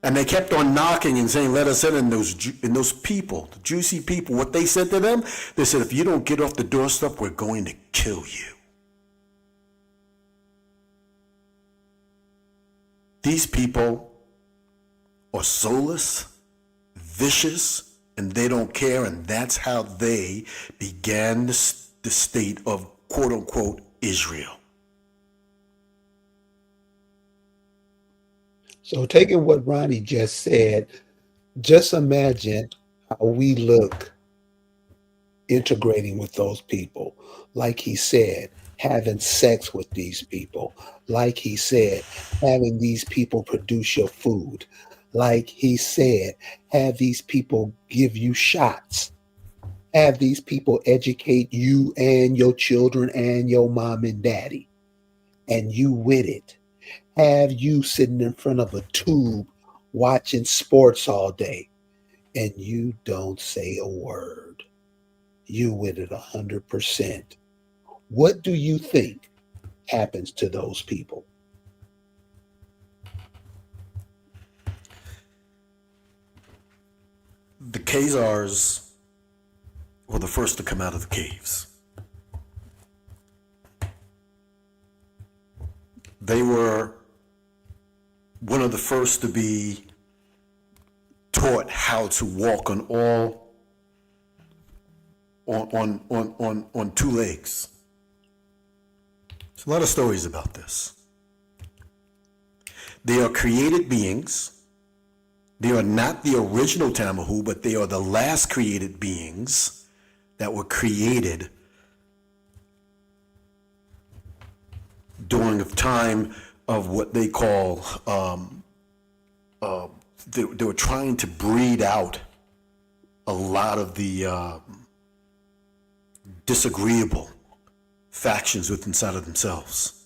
And they kept on knocking and saying, let us in. And those people, the juicy people, what they said to them, they said, if you don't get off the doorstep, we're going to kill you. These people are soulless, vicious, and they don't care. And that's how they began the state of quote unquote Israel. So taking what Ronnie just said, just imagine how we look integrating with those people. Like he said, having sex with these people. Like he said, having these people produce your food. Like he said, have these people give you shots. Have these people educate you and your children and your mom and daddy. And you with it. Have you sitting in front of a tube watching sports all day and you don't say a word. You with it 100%. What do you think happens to those people? The Khazars were the first to come out of the caves. They were one of the first to be taught how to walk on two legs. There's a lot of stories about this. They are created beings. They are not the original Tamahu, but they are the last created beings that were created during a time of what they call, they were trying to breed out a lot of the disagreeable factions within inside of themselves.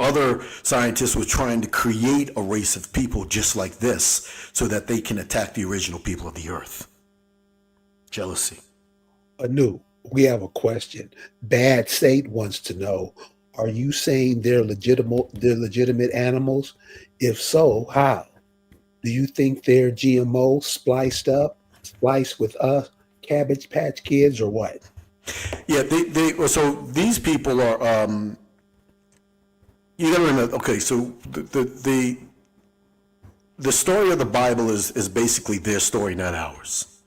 Other scientists were trying to create a race of people just like this so that they can attack the original people of the earth. Jealousy. Anu, we have a question. Bad State wants to know, are you saying they're legitimate animals? If so, how? Do you think they're GMO spliced with us, Cabbage Patch Kids, or what? Yeah, so these people are, you gotta remember, okay, so the story of the Bible is basically their story, not ours,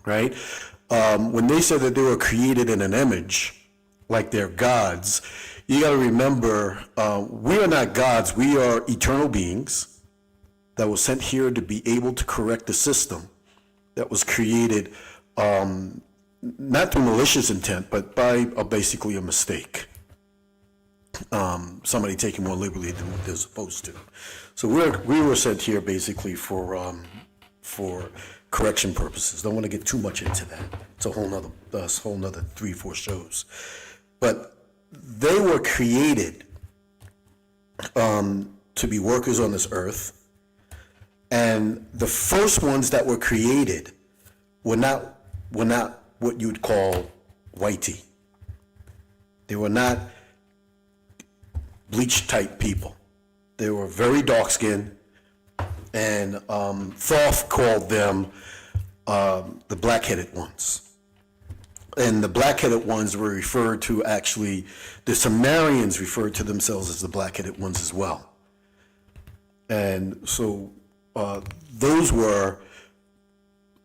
right? When they said that they were created in an image, like they're gods, you gotta remember, we are not gods, we are eternal beings that were sent here to be able to correct the system that was created, not through malicious intent, but by basically a mistake. Somebody taking more liberally than what they're supposed to. So we were sent here basically for correction purposes. Don't want to get too much into that. It's a whole nother 3-4 shows. But they were created to be workers on this earth. And the first ones that were created were not what you would call whitey. They were not bleach type people. They were very dark skinned, and Thoth called them the black-headed ones. And the black-headed ones were referred to, actually, the Sumerians referred to themselves as the black-headed ones as well. And so those were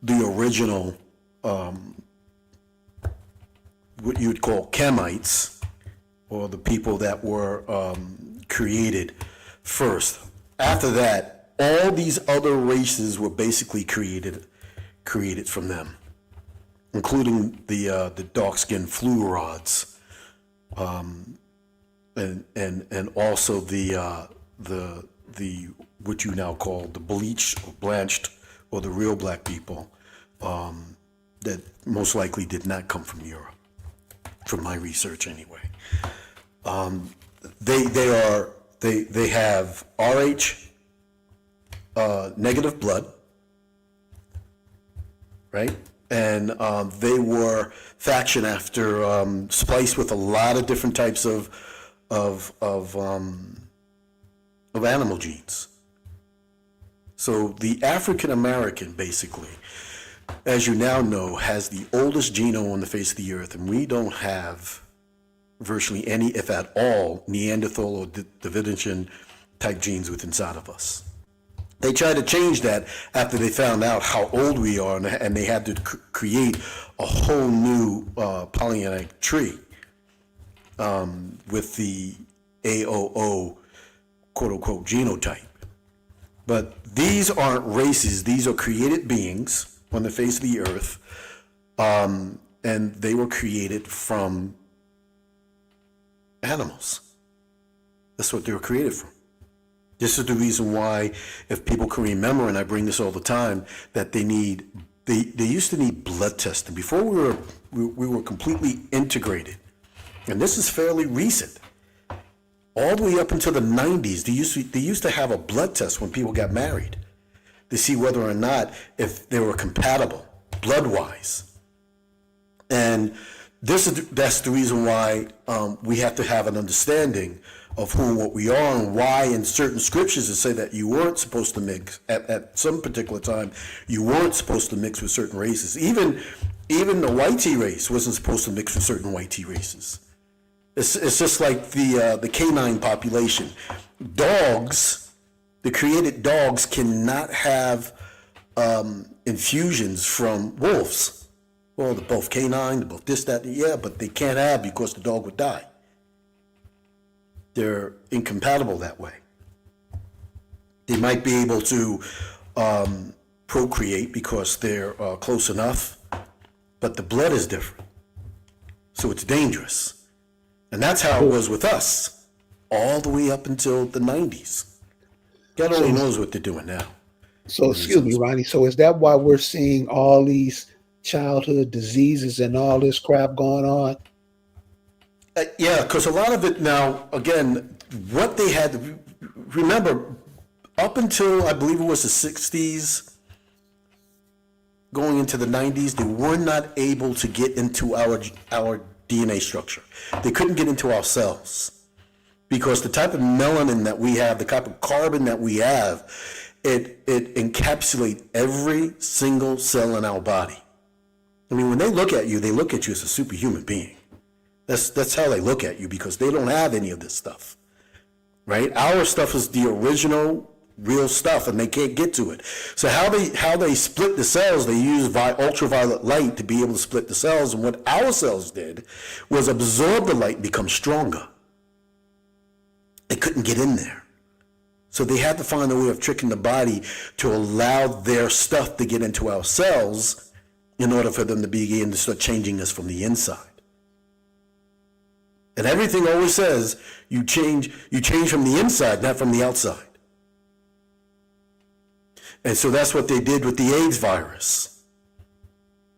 the original, what you would call Kemites, or the people that were created first. After that, all these other races were basically created from them, including the dark-skinned fluoroids, and also the what you now call the bleached or blanched or the real black people, that most likely did not come from Europe, from my research anyway. They have Rh negative blood, right? And they were faction after spliced with a lot of different types of animal genes. So the African American, basically, as you now know, has the oldest genome on the face of the earth, and we don't have virtually any, if at all, Neanderthal or Davidian type genes within inside of us. They tried to change that after they found out how old we are, and they had to create a whole new polygenetic tree with the AOO quote-unquote genotype. But these aren't races. These are created beings on the face of the earth, and they were created from animals. That's what they were created from. This is the reason why, if people can remember, and I bring this all the time, that they used to need blood testing before we were completely integrated. And this is fairly recent. All the way up until the 90s, they used to have a blood test when people got married to see whether or not if they were compatible blood-wise. And that's the reason why we have to have an understanding of who and what we are, and why in certain scriptures it say that you weren't supposed to mix at some particular time. You weren't supposed to mix with certain races. Even the Whitey race wasn't supposed to mix with certain Whitey races. It's just like the canine population. Dogs, the created dogs, cannot have infusions from wolves. Well, they're both canine, they're both this, that, yeah, but they can't have, because the dog would die. They're incompatible that way. They might be able to procreate because they're close enough, but the blood is different. So it's dangerous. And that's how it was with us, all the way up until the 90s. God only knows what they're doing now. So, excuse me, Ronnie. So is that why we're seeing all these childhood diseases and all this crap going on? Yeah, because a lot of it now, again, what they had, remember, up until I believe it was the 60s, going into the 90s, they were not able to get into our DNA structure. They couldn't get into our cells, because the type of melanin that we have, the type of carbon that we have, it encapsulates every single cell in our body. I mean, when they look at you as a superhuman being. That's how they look at you, because they don't have any of this stuff, right? Our stuff is the original, real stuff, and they can't get to it. So how they split the cells, they use ultraviolet light to be able to split the cells, and what our cells did was absorb the light and become stronger. They couldn't get in there. So they had to find a way of tricking the body to allow their stuff to get into our cells in order for them to begin to start changing us from the inside. And everything always says you change from the inside, not from the outside. And so that's what they did with the AIDS virus.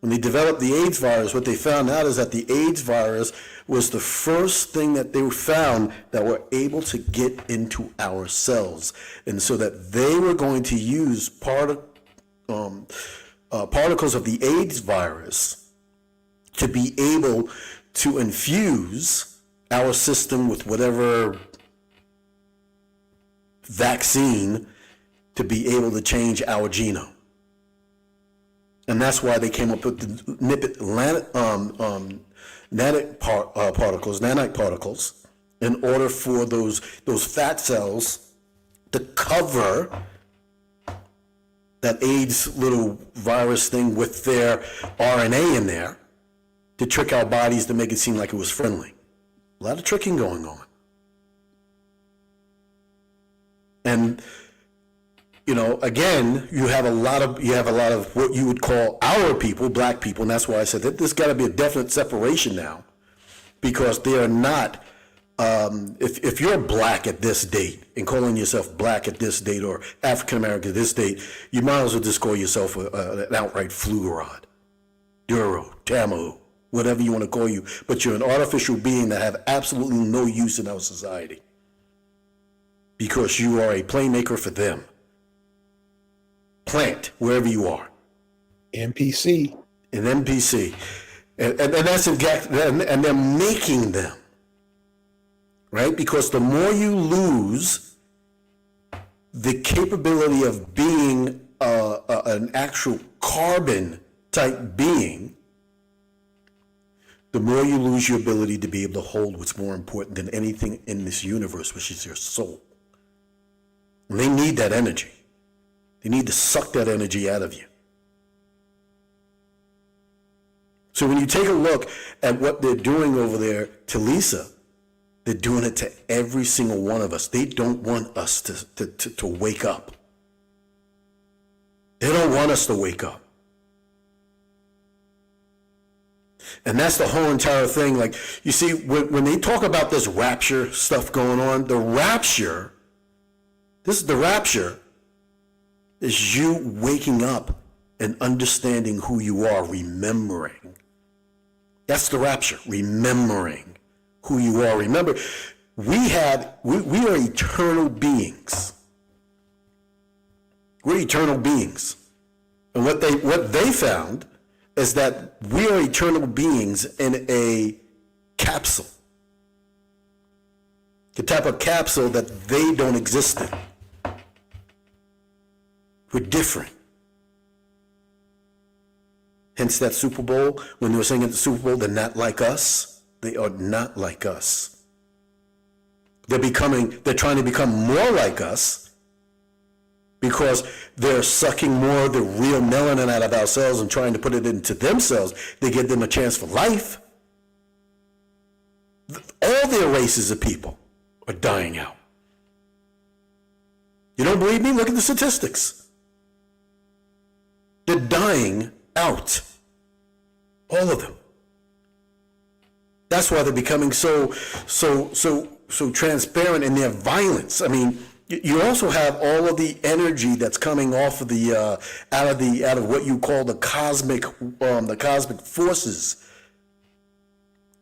When they developed the AIDS virus, what they found out is that the AIDS virus was the first thing that they found that were able to get into our cells. And so that they were going to use particles of the AIDS virus to be able to infuse our system with whatever vaccine to be able to change our genome. And that's why they came up with the nanite particles, in order for those fat cells to cover that AIDS little virus thing with their RNA in there, to trick our bodies to make it seem like it was friendly. A lot of tricking going on. And, again, you have a lot of what you would call our people, black people, and that's why I said that there's got to be a definite separation now, because they are not, if you're black at this date and calling yourself black at this date or African American at this date, you might as well just call yourself an outright flugerod, Duro, Tamu, whatever you want to call you, but you're an artificial being that have absolutely no use in our society because you are a playmaker for them. Plant wherever you are. NPC. An NPC. And that's exactly, and they're making them, right? Because the more you lose the capability of being an actual carbon type being, the more you lose your ability to be able to hold what's more important than anything in this universe, which is your soul. And they need that energy. They need to suck that energy out of you. So when you take a look at what they're doing over there to Lisa, they're doing it to every single one of us. They don't want us to wake up. They don't want us to wake up. And that's the whole entire thing. Like, you see, when they talk about this rapture stuff going on, the rapture is you waking up and understanding who you are, remembering. That's the rapture, remembering who you are. Remember, we are eternal beings. We're eternal beings. And what they found is that we are eternal beings in a capsule. The type of capsule that they don't exist in. We're different. Hence that Super Bowl, when they were saying at the Super Bowl, they're not like us. They are not like us. They're trying to become more like us because they're sucking more of the real melanin out of ourselves and trying to put it into themselves. They give them a chance for life. All their races of people are dying out. You don't believe me? Look at the statistics. They're dying out. All of them. That's why they're becoming so transparent in their violence. I mean, you also have all of the energy that's coming off of the out of what you call the cosmic forces,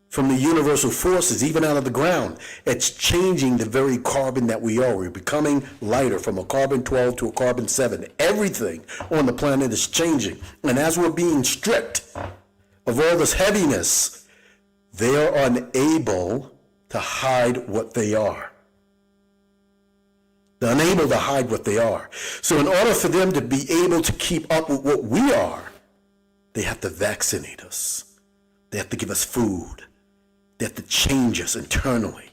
from the universal forces, even out of the ground. It's changing the very carbon that we are. We're becoming lighter, from a carbon 12 to a carbon 7. Everything on the planet is changing. And as we're being stripped of all this heaviness, they are unable to hide what they are. They're unable to hide what they are. So in order for them to be able to keep up with what we are, they have to vaccinate us. They have to give us food. They have to change us internally.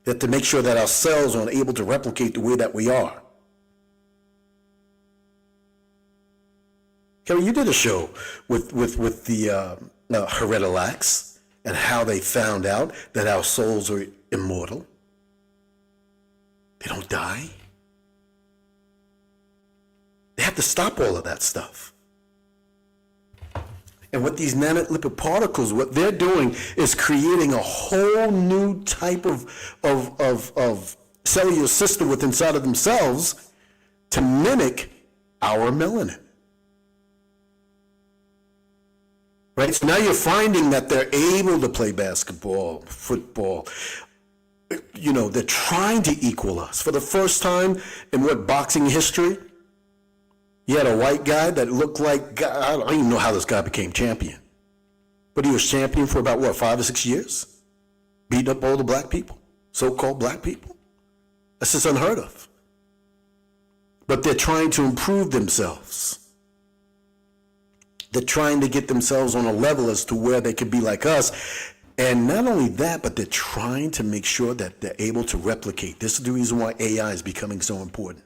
They have to make sure that our cells are able to replicate the way that we are. Kerry, you did a show with the Heredolax and how they found out that our souls are immortal. They don't die. They have to stop all of that stuff. And what these nanolipid particles, what they're doing is creating a whole new type of cellular system within inside of themselves to mimic our melanin. Right? So now you're finding that they're able to play basketball, football. You know, they're trying to equal us. For the first time in boxing history, you had a white guy that looked like, I don't even know how this guy became champion. But he was champion for about, 5 or 6 years? Beating up all the black people, so-called black people. That's just unheard of. But they're trying to improve themselves. They're trying to get themselves on a level as to where they could be like us. And not only that, but they're trying to make sure that they're able to replicate. This is the reason why AI is becoming so important.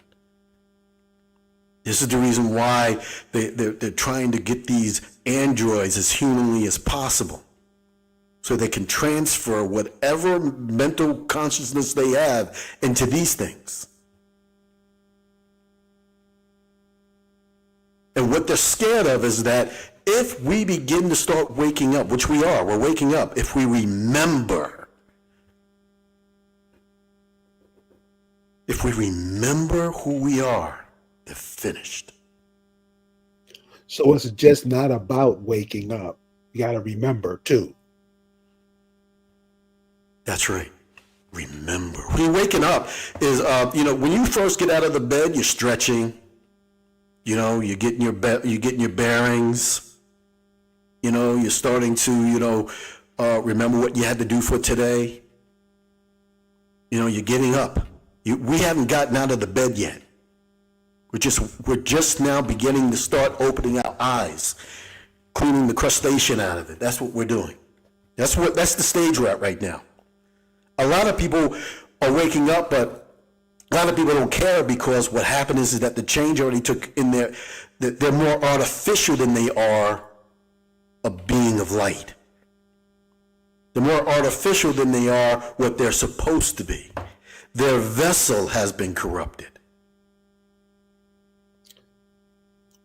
This is the reason why they're trying to get these androids as humanly as possible, so they can transfer whatever mental consciousness they have into these things. And what they're scared of is that if we begin to start waking up, which we are, we're waking up, if we remember, who we are, they're finished. So it's just not about waking up. You got to remember too. That's right. Remember. When you're waking up is, when you first get out of the bed, you're stretching. You're getting your bearings. You're starting to, remember what you had to do for today. You're getting up. We haven't gotten out of the bed yet. We're just now beginning to start opening our eyes, cleaning the crustacean out of it. That's what we're doing. That's the stage we're at right now. A lot of people are waking up, but a lot of people don't care because what happened is that the change already took in there. They're more artificial than they are a being of light. They're more artificial than they are what they're supposed to be. Their vessel has been corrupted.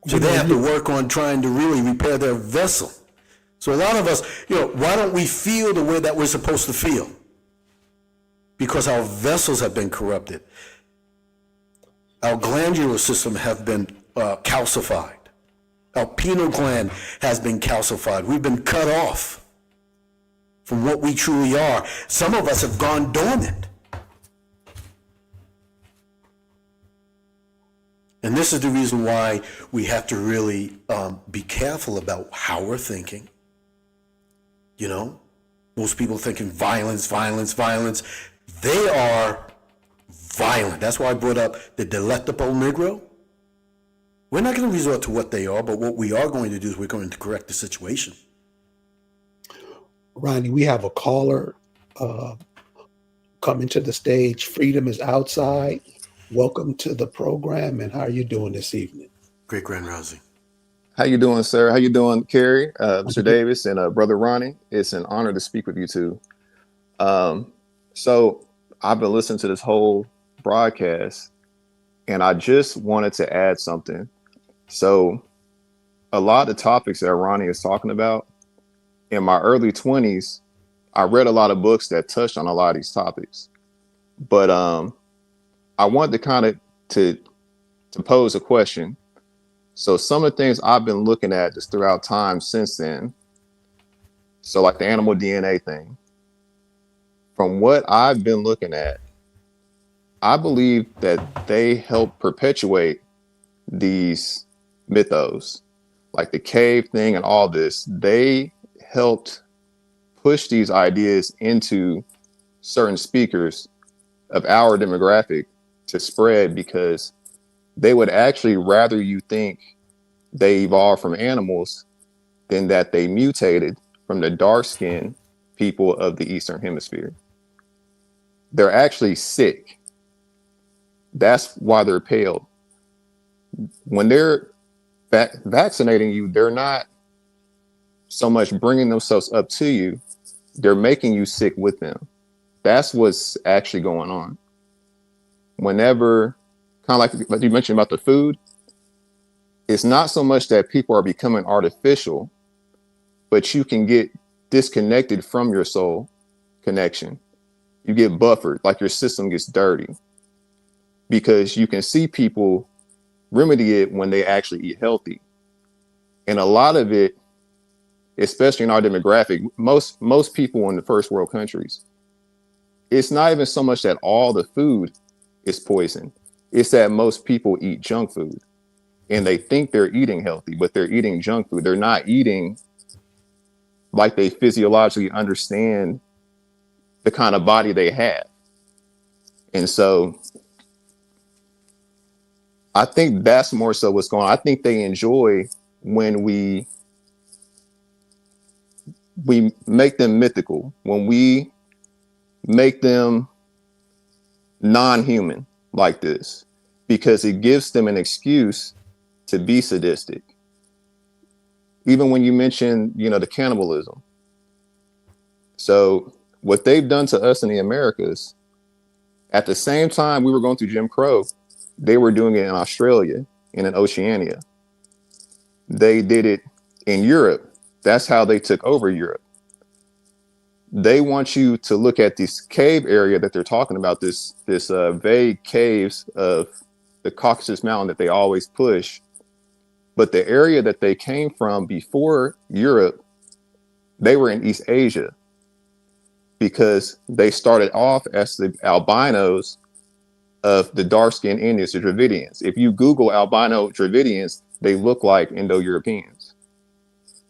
So they have to work on trying to really repair their vessel. So a lot of us, why don't we feel the way that we're supposed to feel? Because our vessels have been corrupted. Our glandular system have been calcified. Our pineal gland has been calcified. We've been cut off from what we truly are. Some of us have gone dormant. And this is the reason why we have to really be careful about how we're thinking. Most people thinking violence, violence, violence. They are violent. That's why I brought up the delectable Negro. We're not going to resort to what they are, but what we are going to do is we're going to correct the situation. Ronnie, we have a caller coming to the stage. Freedom is outside. Welcome to the program, and how are you doing this evening? Great Grand Rising. How you doing, sir? How you doing, Kerry, Mr. Davis, and Brother Ronnie? It's an honor to speak with you two. So I've been listening to this whole broadcast, and I just wanted to add something. So a lot of the topics that Ronnie is talking about, in my early 20s, I read a lot of books that touched on a lot of these topics. But I wanted to kind of to pose a question. So some of the things I've been looking at just throughout time since then, so like the animal DNA thing, from what I've been looking at, I believe that they help perpetuate these mythos, like the cave thing and all this. They helped push these ideas into certain speakers of our demographic to spread, because they would actually rather you think they evolved from animals than that they mutated from the dark-skinned people of the Eastern Hemisphere. They're actually sick. That's why they're pale. When they're vaccinating you, they're not so much bringing themselves up to you, they're making you sick with them. That's what's actually going on. Whenever, kind of like you mentioned about the food, it's not so much that people are becoming artificial, but you can get disconnected from your soul connection. You get buffered, like your system gets dirty, because you can see people remedy it when they actually eat healthy. And a lot of it, especially in our demographic, most people in the first world countries, it's not even so much that all the food is poison. It's that most people eat junk food and they think they're eating healthy, but they're eating junk food. They're not eating like they physiologically understand the kind of body they have. And so I think that's more so what's going on. I think they enjoy when we make them mythical, when we make them non-human like this, because it gives them an excuse to be sadistic. Even when you mention, the cannibalism, So what they've done to us in the Americas, at the same time we were going through Jim Crow, they were doing it in Australia and in Oceania. They did it in Europe. That's how they took over Europe. They want you to look at this cave area that they're talking about, this vague caves of the Caucasus Mountain that they always push. But the area that they came from before Europe, they were in East Asia, because they started off as the albinos of the dark-skinned Indians, the Dravidians. If you Google albino Dravidians, they look like Indo-Europeans.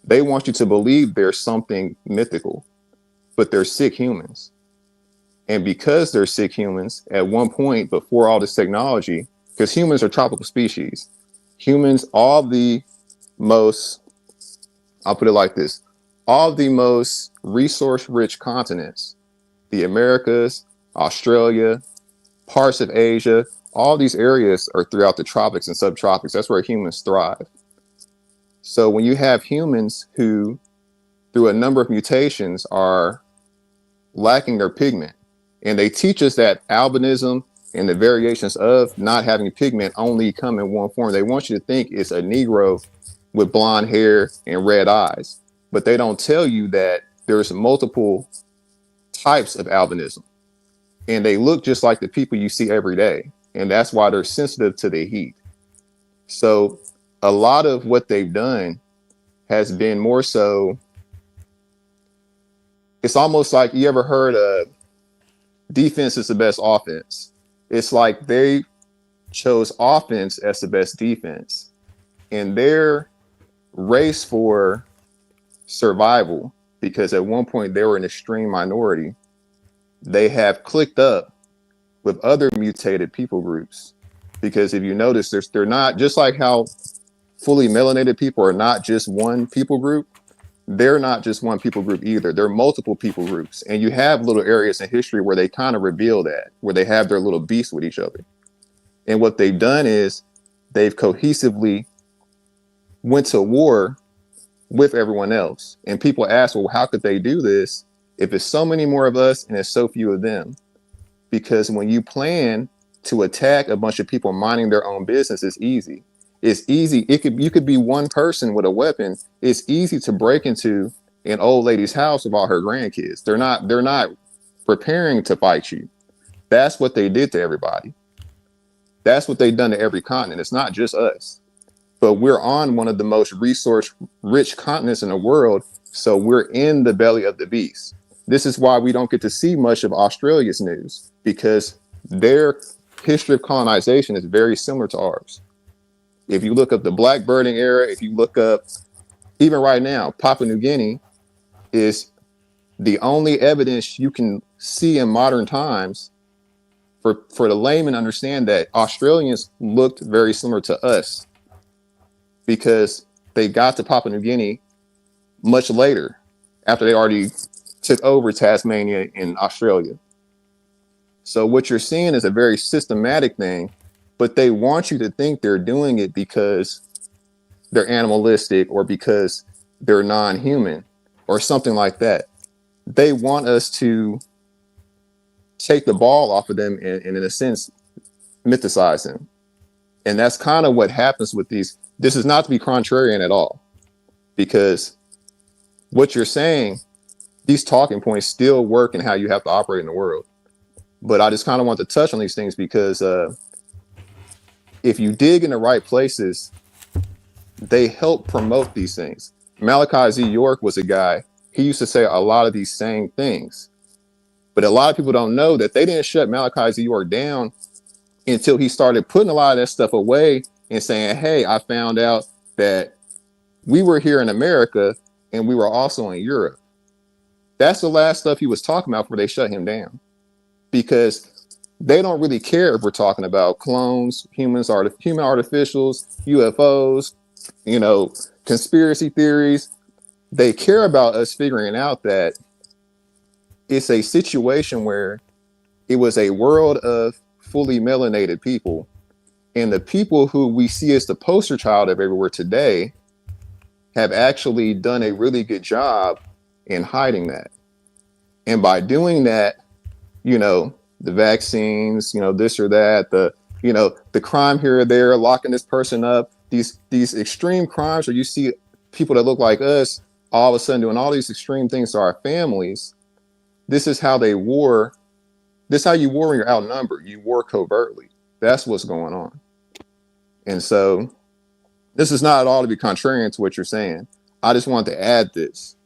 They want you to believe there's something mythical, but they're sick humans. And because they're sick humans, at one point before all this technology, because humans are tropical species, humans, all the most, I'll put it like this, all the most resource-rich continents, the Americas, Australia, parts of Asia, all these areas are throughout the tropics and subtropics. That's where humans thrive. So when you have humans who, through a number of mutations, are lacking their pigment, and they teach us that albinism and the variations of not having pigment only come in one form. They want you to think it's a Negro with blonde hair and red eyes, but they don't tell you that there's multiple types of albinism, and they look just like the people you see every day, and that's why they're sensitive to the heat. So a lot of what they've done has been more so, it's almost like, you ever heard of defense is the best offense? It's like they chose offense as the best defense. In their race for survival, because at one point they were an extreme minority, they have clicked up with other mutated people groups. Because if you notice, they're not, just like how fully melanated people are not just one people group, they're not just one people group either. They're multiple people groups. And you have little areas in history where they kind of reveal that, where they have their little beasts with each other. And what they've done is they've cohesively went to war with everyone else. And people ask, well, how could they do this if it's so many more of us and there's so few of them? Because when you plan to attack a bunch of people minding their own business, it's easy. It's easy. You could be one person with a weapon. It's easy to break into an old lady's house with all her grandkids. They're not preparing to fight you. That's what they did to everybody. That's what they've done to every continent. It's not just us, but we're on one of the most resource-rich continents in the world. So we're in the belly of the beast. This is why we don't get to see much of Australia's news, because their history of colonization is very similar to ours. If you look up the black birding era, if you look up, even right now, Papua New Guinea is the only evidence you can see in modern times for the layman to understand that Australians looked very similar to us, because they got to Papua New Guinea much later, after they already took over Tasmania in Australia. So what you're seeing is a very systematic thing, but they want you to think they're doing it because they're animalistic or because they're non-human or something like that. They want us to take the ball off of them and in a sense, mythicize them. And that's kind of what happens with these. This is not to be contrarian at all, because what you're saying, these talking points still work in how you have to operate in the world. But I just kind of want to touch on these things because if you dig in the right places, they help promote these things. Malachi Z. York was a guy, he used to say a lot of these same things. But a lot of people don't know that they didn't shut Malachi Z. York down until he started putting a lot of that stuff away and saying, hey, I found out that we were here in America and we were also in Europe. That's the last stuff he was talking about before they shut him down, because they don't really care if we're talking about clones, human artificials, UFOs, conspiracy theories. They care about us figuring out that it's a situation where it was a world of fully melanated people, and the people who we see as the poster child of everywhere today have actually done a really good job in hiding that. And by doing that, you know, the vaccines, you know, this or that, the crime here or there, locking this person up, these extreme crimes where you see people that look like us all of a sudden doing all these extreme things to our families. This is how they war. This is how you war when you're outnumbered. You war covertly. That's what's going on. And so this is not at all to be contrarian to what you're saying. I just wanted to add this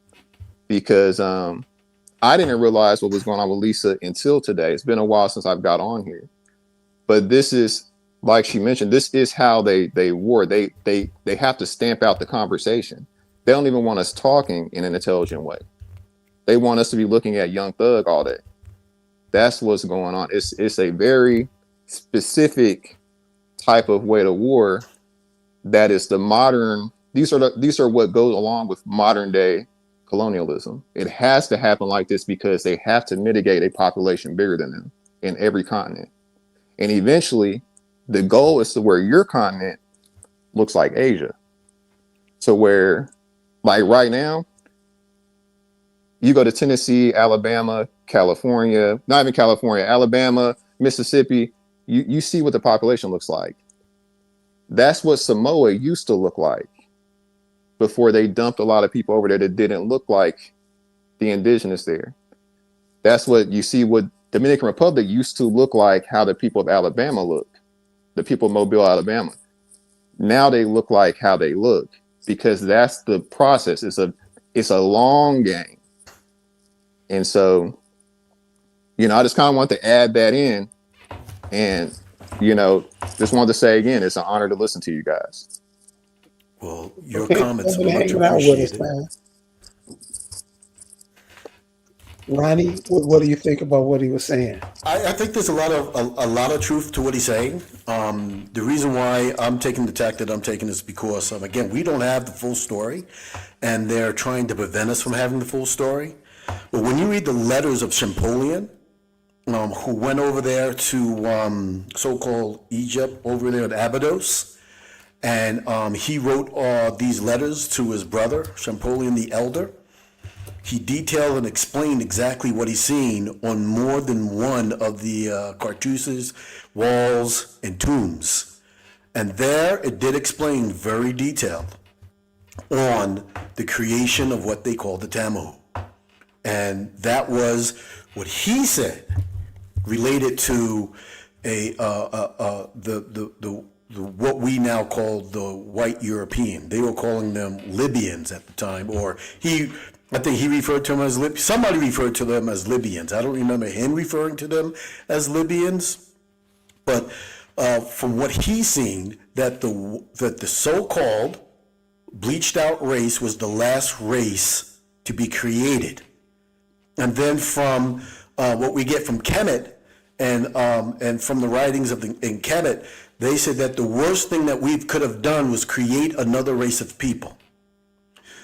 because I didn't realize what was going on with Lisa until today. It's been a while since I've got on here. But this is, like she mentioned, this is how they war. They have to stamp out the conversation. They don't even want us talking in an intelligent way. They want us to be looking at Young Thug all day. That's what's going on. It's a very specific type of way to war that is the modern. These are what goes along with modern day colonialism. It has to happen like this because they have to mitigate a population bigger than them in every continent. And eventually, the goal is to where your continent looks like Asia. So where, like right now, you go to Tennessee, Alabama, California, not even California, Alabama, Mississippi, you see what the population looks like. That's what Samoa used to look like before they dumped a lot of people over there that didn't look like the indigenous there. That's what you see what Dominican Republic used to look like, how the people of Alabama look, the people of Mobile, Alabama. Now they look like how they look because that's the process. It's a long game. And so, you know, I just kind of want to add that in and, you know, just wanted to say again, it's an honor to listen to you guys. Well, your Okay, comments are thanks for much hanging out with us, appreciated. man. Ronnie, what do you think about what he was saying? I think there's a lot of truth to what he's saying. The reason why I'm taking the tack that I'm taking is because, again, we don't have the full story, and they're trying to prevent us from having the full story. But when you read the letters of Champollion, who went over there to so-called Egypt, over there at Abydos, and he wrote these letters to his brother, Champollion the Elder. He detailed and explained exactly what he's seen on more than one of the cartouches, walls, and tombs. And there it did explain very detailed on the creation of what they call the Tamu. And that was what he said related to what we now call the white European. They were calling them Libyans at the time, or I think he referred to them as somebody referred to them as Libyans. I don't remember him referring to them as Libyans, but from what he's seen, that the so-called bleached out race was the last race to be created. And then from what we get from Kemet and from the writings in Kemet, they said that the worst thing that we could have done was create another race of people.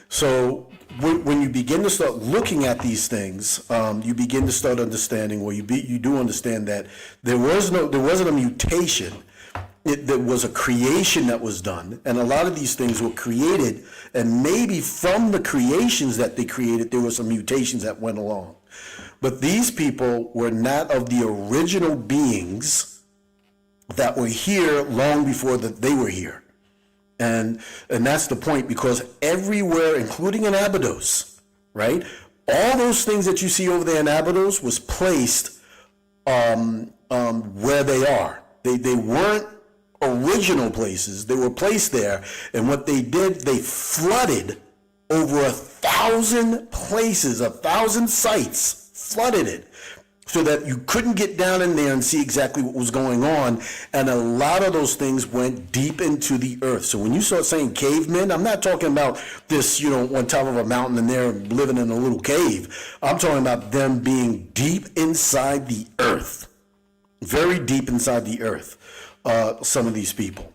So when you begin to start looking at these things, you begin to start understanding, or you do understand that there wasn't a mutation. There was a creation that was done, and a lot of these things were created, and maybe from the creations that they created, there were some mutations that went along. But these people were not of the original beings that were here long before that they were here. And that's the point, because everywhere, including in Abydos, right? All those things that you see over there in Abydos was placed where they are. They weren't original places. They were placed there, and what they did, they flooded over 1,000 places, 1,000 sites, flooded it, so that you couldn't get down in there and see exactly what was going on. And a lot of those things went deep into the earth. So when you start saying cavemen, I'm not talking about this, on top of a mountain and they're living in a little cave. I'm talking about them being deep inside the earth, very deep inside the earth. Some of these people,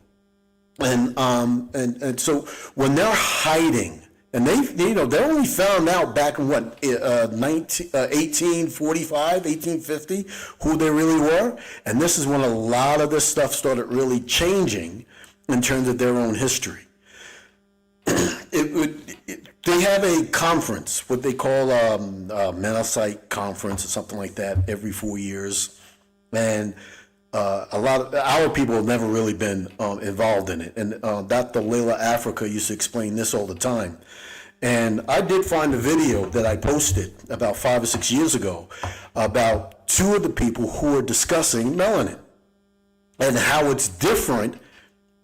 and so when they're hiding, and they're only found out back in 1845, 1850, who they really were, and this is when a lot of this stuff started really changing in terms of their own history. The They have a conference, what they call a Menacite conference or something like that, every 4 years, and a lot of our people have never really been involved in it. And Dr. Layla Africa used to explain this all the time. And I did find a video that I posted about 5 or 6 years ago about two of the people who were discussing melanin and how it's different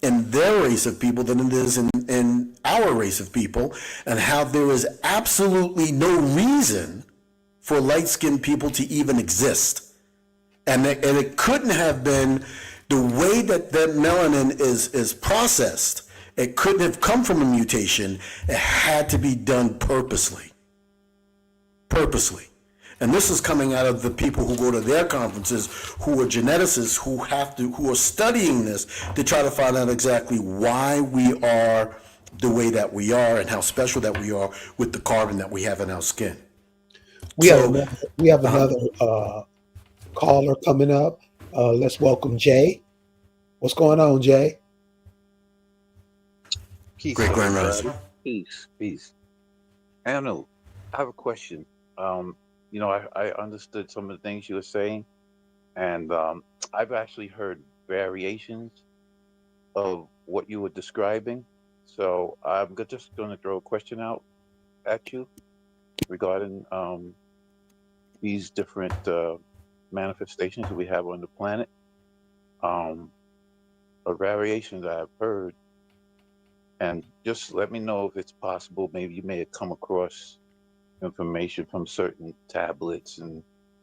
in their race of people than it is in our race of people, and how there is absolutely no reason for light-skinned people to even exist. And it couldn't have been the way that melanin is processed. It couldn't have come from a mutation. It had to be done purposely. Purposely. And this is coming out of the people who go to their conferences, who are geneticists, who are studying this to try to find out exactly why we are the way that we are and how special that we are with the carbon that we have in our skin. We have another caller coming up. Let's welcome Jay. What's going on, Jay? Peace, Great Grand everybody. Rising. Peace. I don't know. I have a question. I understood some of the things you were saying, and I've actually heard variations of what you were describing. So I'm just going to throw a question out at you regarding these different manifestations that we have on the planet. A variation that I've heard, and just let me know if it's possible. Maybe you may have come across information from certain tablets, and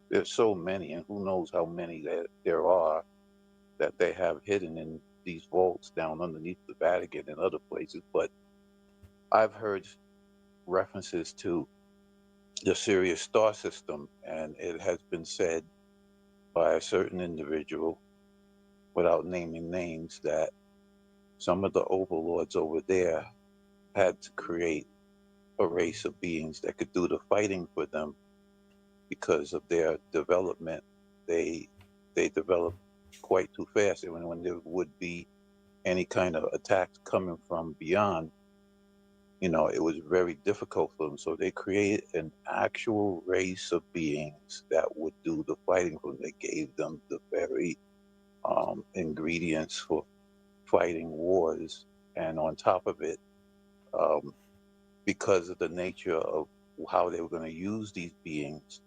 there's so many, and who knows how many that there are that they have hidden in these vaults down underneath the Vatican and other places. But I've heard references to the Sirius star system, and it has been said by a certain individual, without naming names, that some of the overlords over there had to create a race of beings that could do the fighting for them because of their development. They developed quite too fast, and when there would be any kind of attacks coming from beyond, it was very difficult for them. So they created an actual race of beings that would do the fighting for them. They gave them the very ingredients for fighting wars, and on top of it, because of the nature of how they were going to use these beings,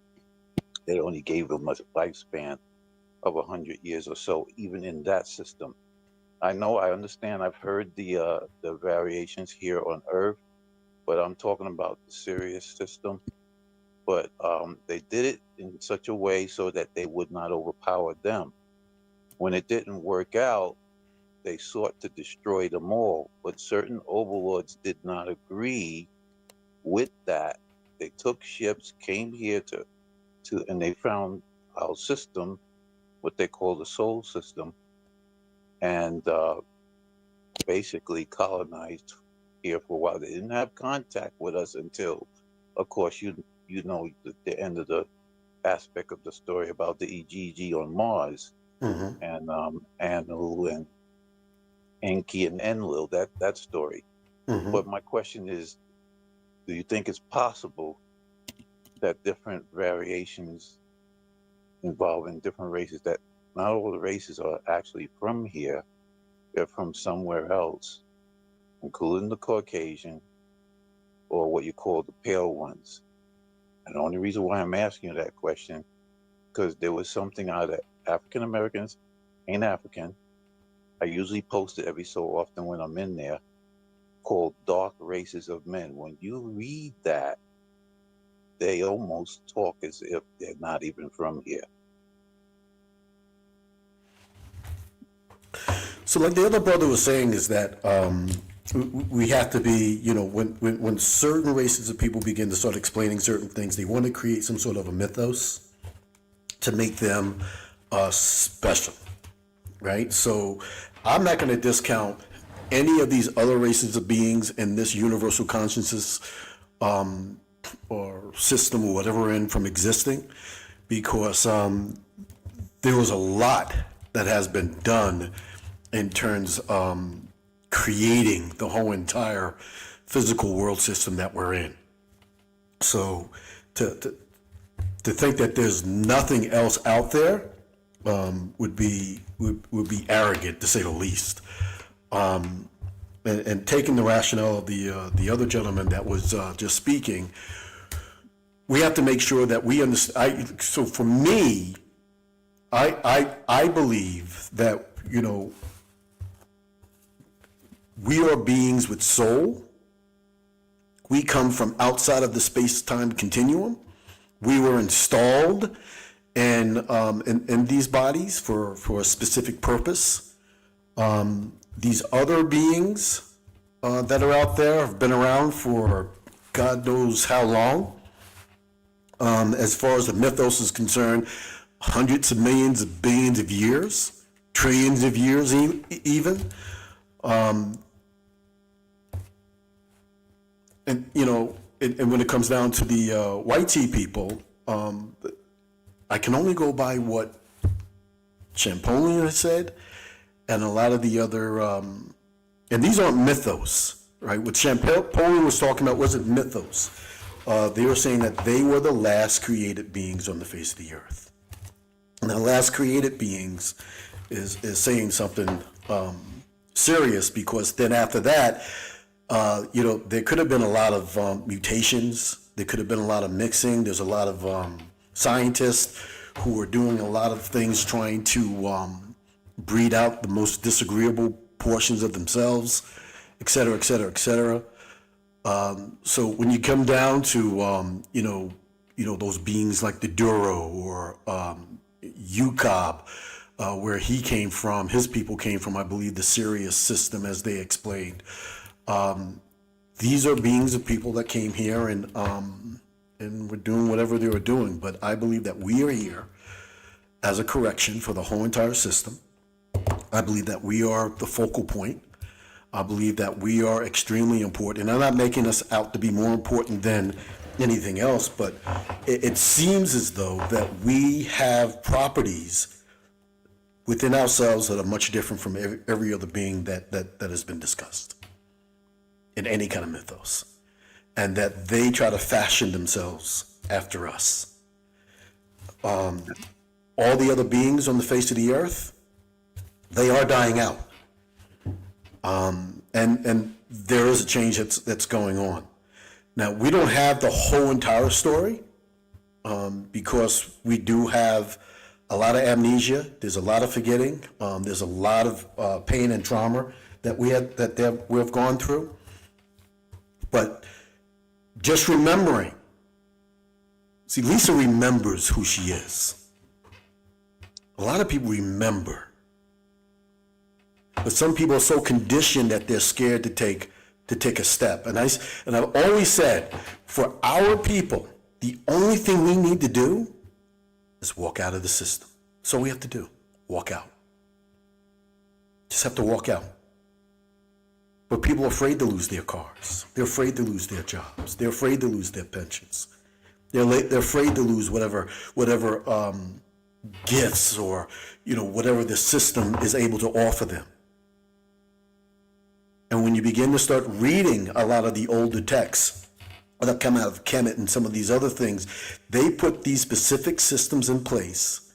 they only gave them a lifespan of 100 years or so, even in that system. I understand, I've heard the variations here on Earth, but I'm talking about the Sirius system. But they did it in such a way so that they would not overpower them. When it didn't work out, they sought to destroy them all, but certain overlords did not agree with that. They took ships, came here and they found our system, what they call the soul system, and basically colonized here for a while. They didn't have contact with us until, of course, you know the end of the aspect of the story about the EGG on Mars, Mm-hmm. and Anu and Enki and Enlil, that story. Mm-hmm. But my question is, do you think it's possible that different variations involving different races, that not all the races are actually from here, they're from somewhere else, including the Caucasian, or what you call the pale ones? And the only reason why I'm asking you that question, because there was something out of African Americans ain't African. I usually post it every so often when I'm in there, called Dark Races of Men. When you read that, they almost talk as if they're not even from here. So like the other brother was saying is that we have to be, when certain races of people begin to start explaining certain things, they want to create some sort of a mythos to make them special, right? So I'm not going to discount any of these other races of beings in this universal consciousness or system or whatever we're in from existing, because there was a lot that has been done in terms creating the whole entire physical world system that we're in. So to think that there's nothing else out there would be arrogant, to say the least. And taking the rationale of the other gentleman that was just speaking, we have to make sure that we understand. So for me, I believe that, you know, we are beings with soul. We come from outside of the space-time continuum. We were installed in these bodies for a specific purpose. These other beings that are out there have been around for God knows how long. As far as the mythos is concerned, hundreds of millions of billions of years, trillions of years even. And, you know, and when it comes down to the white tea people, I can only go by what Champollion has said, and a lot of the other, and these aren't mythos, right? What Champollion was talking about wasn't mythos. They were saying that they were the last created beings on the face of the earth. And the last created beings is saying something serious, because then after that, you know, there could have been a lot of mutations. There could have been a lot of mixing. There's a lot of scientists who are doing a lot of things trying to breed out the most disagreeable portions of themselves, et cetera, et cetera, et cetera. So when you come down to, you know, those beings like the Duro or Yukob, where he came from, his people came from, I believe, the Sirius system, as they explained. These are beings of people that came here and were doing whatever they were doing. But I believe that we are here as a correction for the whole entire system. I believe that we are the focal point. I believe that we are extremely important. And I'm not making us out to be more important than anything else, but it seems as though that we have properties within ourselves that are much different from every other being that has been discussed in any kind of mythos, and that they try to fashion themselves after us. All the other beings on the face of the earth, they are dying out. And there is a change that's going on. Now, we don't have the whole entire story, because we do have a lot of amnesia. There's a lot of forgetting. There's a lot of pain and trauma that we've gone through. But just remembering, see, Lisa remembers who she is. A lot of people remember, but some people are so conditioned that they're scared to take a step. And I've always said, for our people, the only thing we need to do is walk out of the system. That's all we have to do. Walk out. Just have to walk out. But people are afraid to lose their cars. They're afraid to lose their jobs. They're afraid to lose their pensions. They're afraid to lose whatever gifts or, you know, whatever the system is able to offer them. And when you begin to start reading a lot of the older texts that come out of Kemet and some of these other things, they put these specific systems in place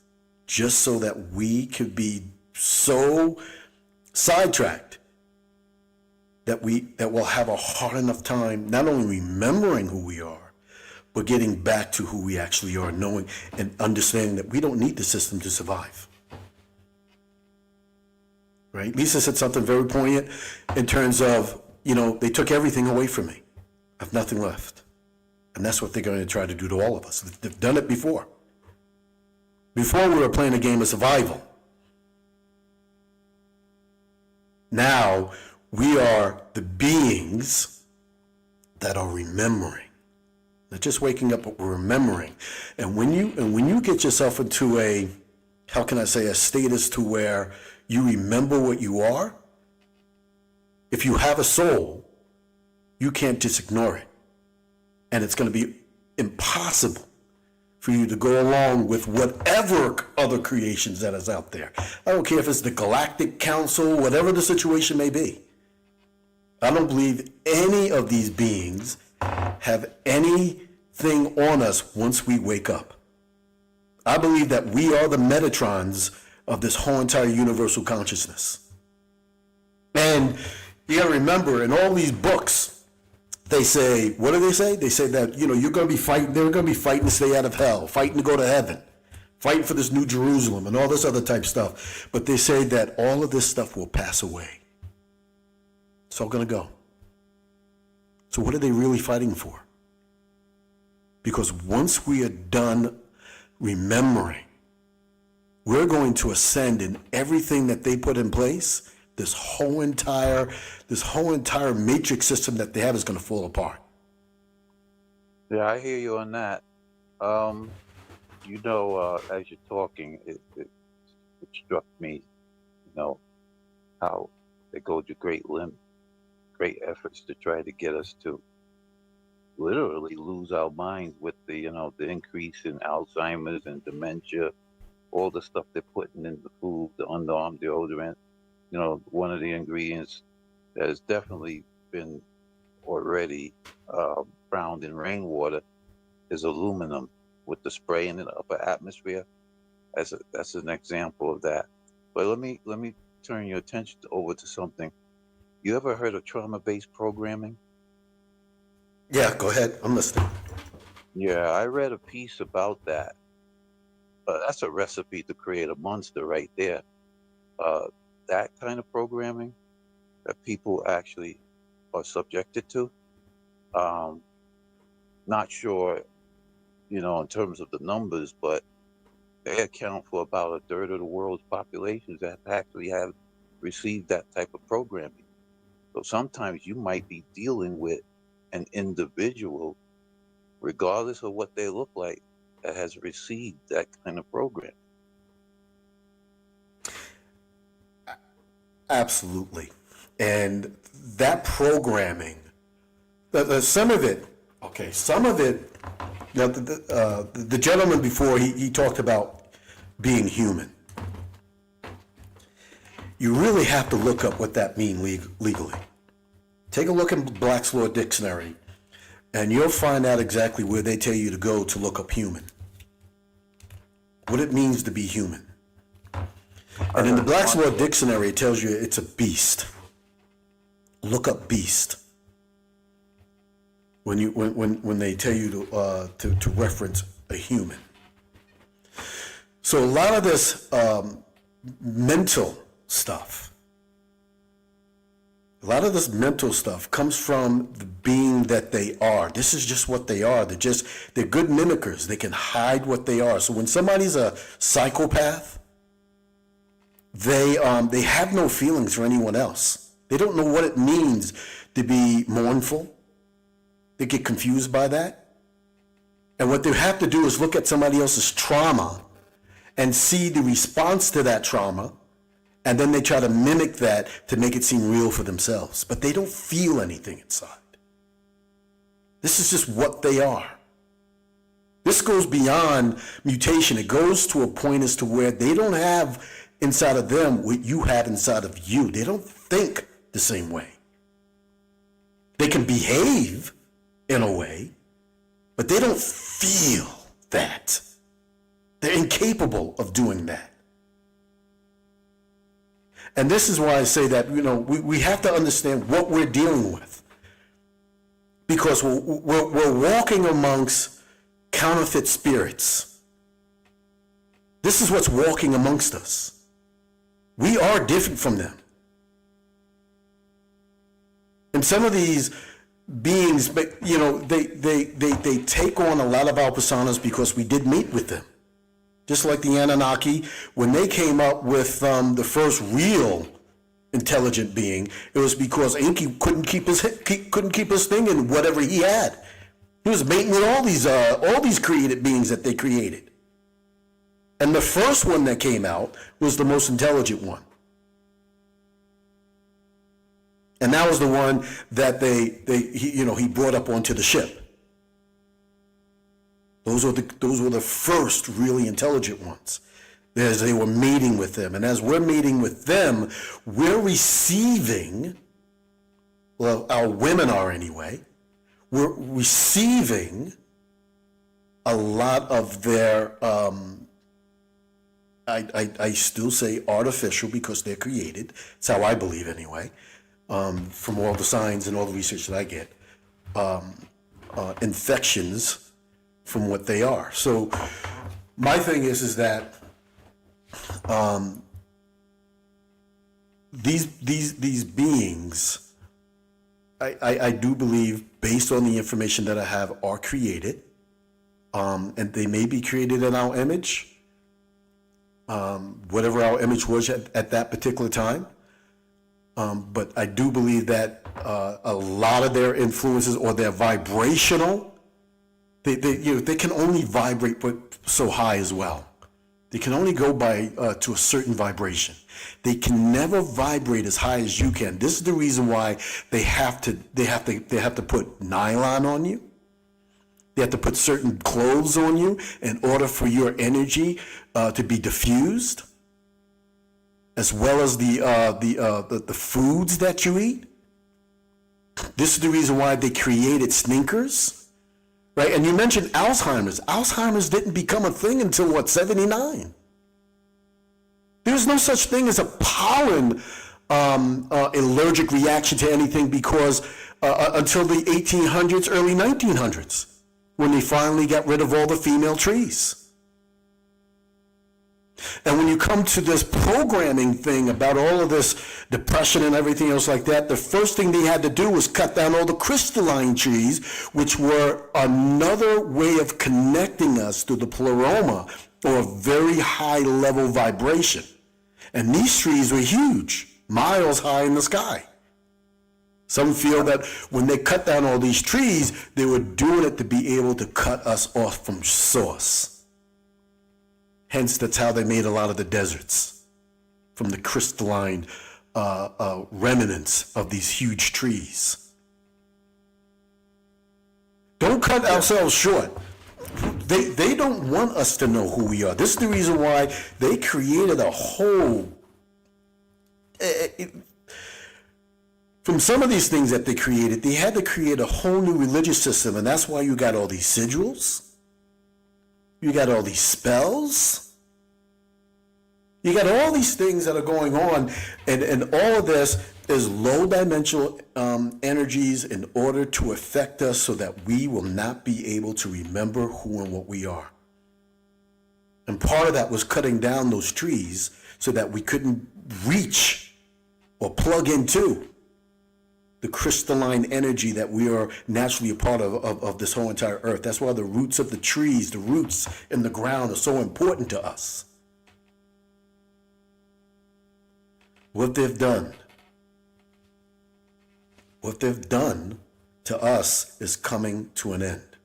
just so that we could be so sidetracked that we'll have a hard enough time not only remembering who we are, but getting back to who we actually are, knowing and understanding that we don't need the system to survive. Right? Lisa said something very poignant in terms of, you know, they took everything away from me. I have nothing left. And that's what they're going to try to do to all of us. They've done it before. Before, we were playing a game of survival. Now, we are the beings that are remembering. Not just waking up, but we're remembering. And when you get yourself into a, how can I say, a status to where you remember what you are, if you have a soul, you can't just ignore it. And it's going to be impossible for you to go along with whatever other creations that is out there. I don't care if it's the Galactic Council, whatever the situation may be. I don't believe any of these beings have anything on us once we wake up. I believe that we are the Metatrons of this whole entire universal consciousness. And you gotta remember, in all these books, they say, what do they say? They say that, you're gonna be fighting, they're gonna be fighting to stay out of hell, fighting to go to heaven, fighting for this new Jerusalem and all this other type stuff. But they say that all of this stuff will pass away. It's all gonna go. So what are they really fighting for? Because once we are done remembering, we're going to ascend in everything that they put in place. This whole entire matrix system that they have is going to fall apart. Yeah, I hear you on that. As you're talking, it struck me, how they go to great efforts to try to get us to literally lose our minds with the increase in Alzheimer's and dementia, all the stuff they're putting in the food, the underarm deodorant. One of the ingredients that has definitely been already found in rainwater is aluminum with the spray in the upper atmosphere. That's an example of that. But let me turn your attention over to something. You ever heard of trauma-based programming? Yeah, go ahead. I'm listening. Yeah, I read a piece about that. That's a recipe to create a monster right there. That kind of programming that people actually are subjected to. Not sure, in terms of the numbers, but they account for about a third of the world's population that actually have received that type of programming. So sometimes you might be dealing with an individual, regardless of what they look like, that has received that kind of program. Absolutely. And that programming, some of it, the gentleman before, he talked about being human. You really have to look up what that means legally. Take a look in Black's Law Dictionary, and you'll find out exactly where they tell you to go to look up human. What it means to be human. And in the Black's Law Dictionary, it tells you it's a beast. Look up beast. When they tell you to reference a human. So a lot of this mental stuff, comes from the being that they are. This is just what they are. They're good mimickers. They can hide what they are. So when somebody's a psychopath, they have no feelings for anyone else. They don't know what it means to be mournful. They get confused by that. And what they have to do is look at somebody else's trauma and see the response to that trauma, and then they try to mimic that to make it seem real for themselves. But they don't feel anything inside. This is just what they are. This goes beyond mutation. It goes to a point as to where they don't have inside of them what you have inside of you. They don't think the same way. They can behave in a way, but they don't feel that. They're incapable of doing that. And this is why I say that, we have to understand what we're dealing with. Because we're walking amongst counterfeit spirits. This is what's walking amongst us. We are different from them. And some of these beings, they take on a lot of our personas because we did meet with them. Just like the Anunnaki, when they came up with the first real intelligent being, it was because Enki couldn't keep his thing in whatever he had. He was mating with all these created beings that they created. And the first one that came out was the most intelligent one. And that was the one that he brought up onto the ship. Those were the first really intelligent ones. As they were meeting with them. And as we're meeting with them, we're receiving well, our women are anyway, we're receiving a lot of their, I still say artificial because they're created. It's how I believe anyway, from all the signs and all the research that I get, infections from what they are. So my thing is that these beings, I do believe, based on the information that I have, are created, and they may be created in our image, whatever our image was at that particular time. But I do believe that a lot of their influences or their vibrational, they can only vibrate but so high as well. They can only go by to a certain vibration. They can never vibrate as high as you can. This is the reason why they have to put nylon on you. They have to put certain clothes on you in order for your energy to be diffused, as well as the foods that you eat. This is the reason why they created sneakers, right? And you mentioned Alzheimer's. Alzheimer's didn't become a thing until what, 79? There's no such thing as a pollen allergic reaction to anything because until the 1800s, early 1900s, when they finally got rid of all the female trees. And when you come to this programming thing about all of this depression and everything else like that, the first thing they had to do was cut down all the crystalline trees, which were another way of connecting us to the pleroma, or a very high level vibration. And these trees were huge, miles high in the sky. Some feel that when they cut down all these trees, they were doing it to be able to cut us off from source. Hence, that's how they made a lot of the deserts, from the crystalline remnants of these huge trees. Don't cut ourselves short. They don't want us to know who we are. This is the reason why they created a whole... From some of these things that they created, they had to create a whole new religious system, and that's why you got all these sigils. You got all these spells. You got all these things that are going on, and all of this is low-dimensional energies in order to affect us so that we will not be able to remember who and what we are. And part of that was cutting down those trees so that we couldn't reach or plug into the crystalline energy that we are naturally a part of this whole entire earth. That's why the roots of the trees, the roots in the ground are so important to us. What they've done to us is coming to an end.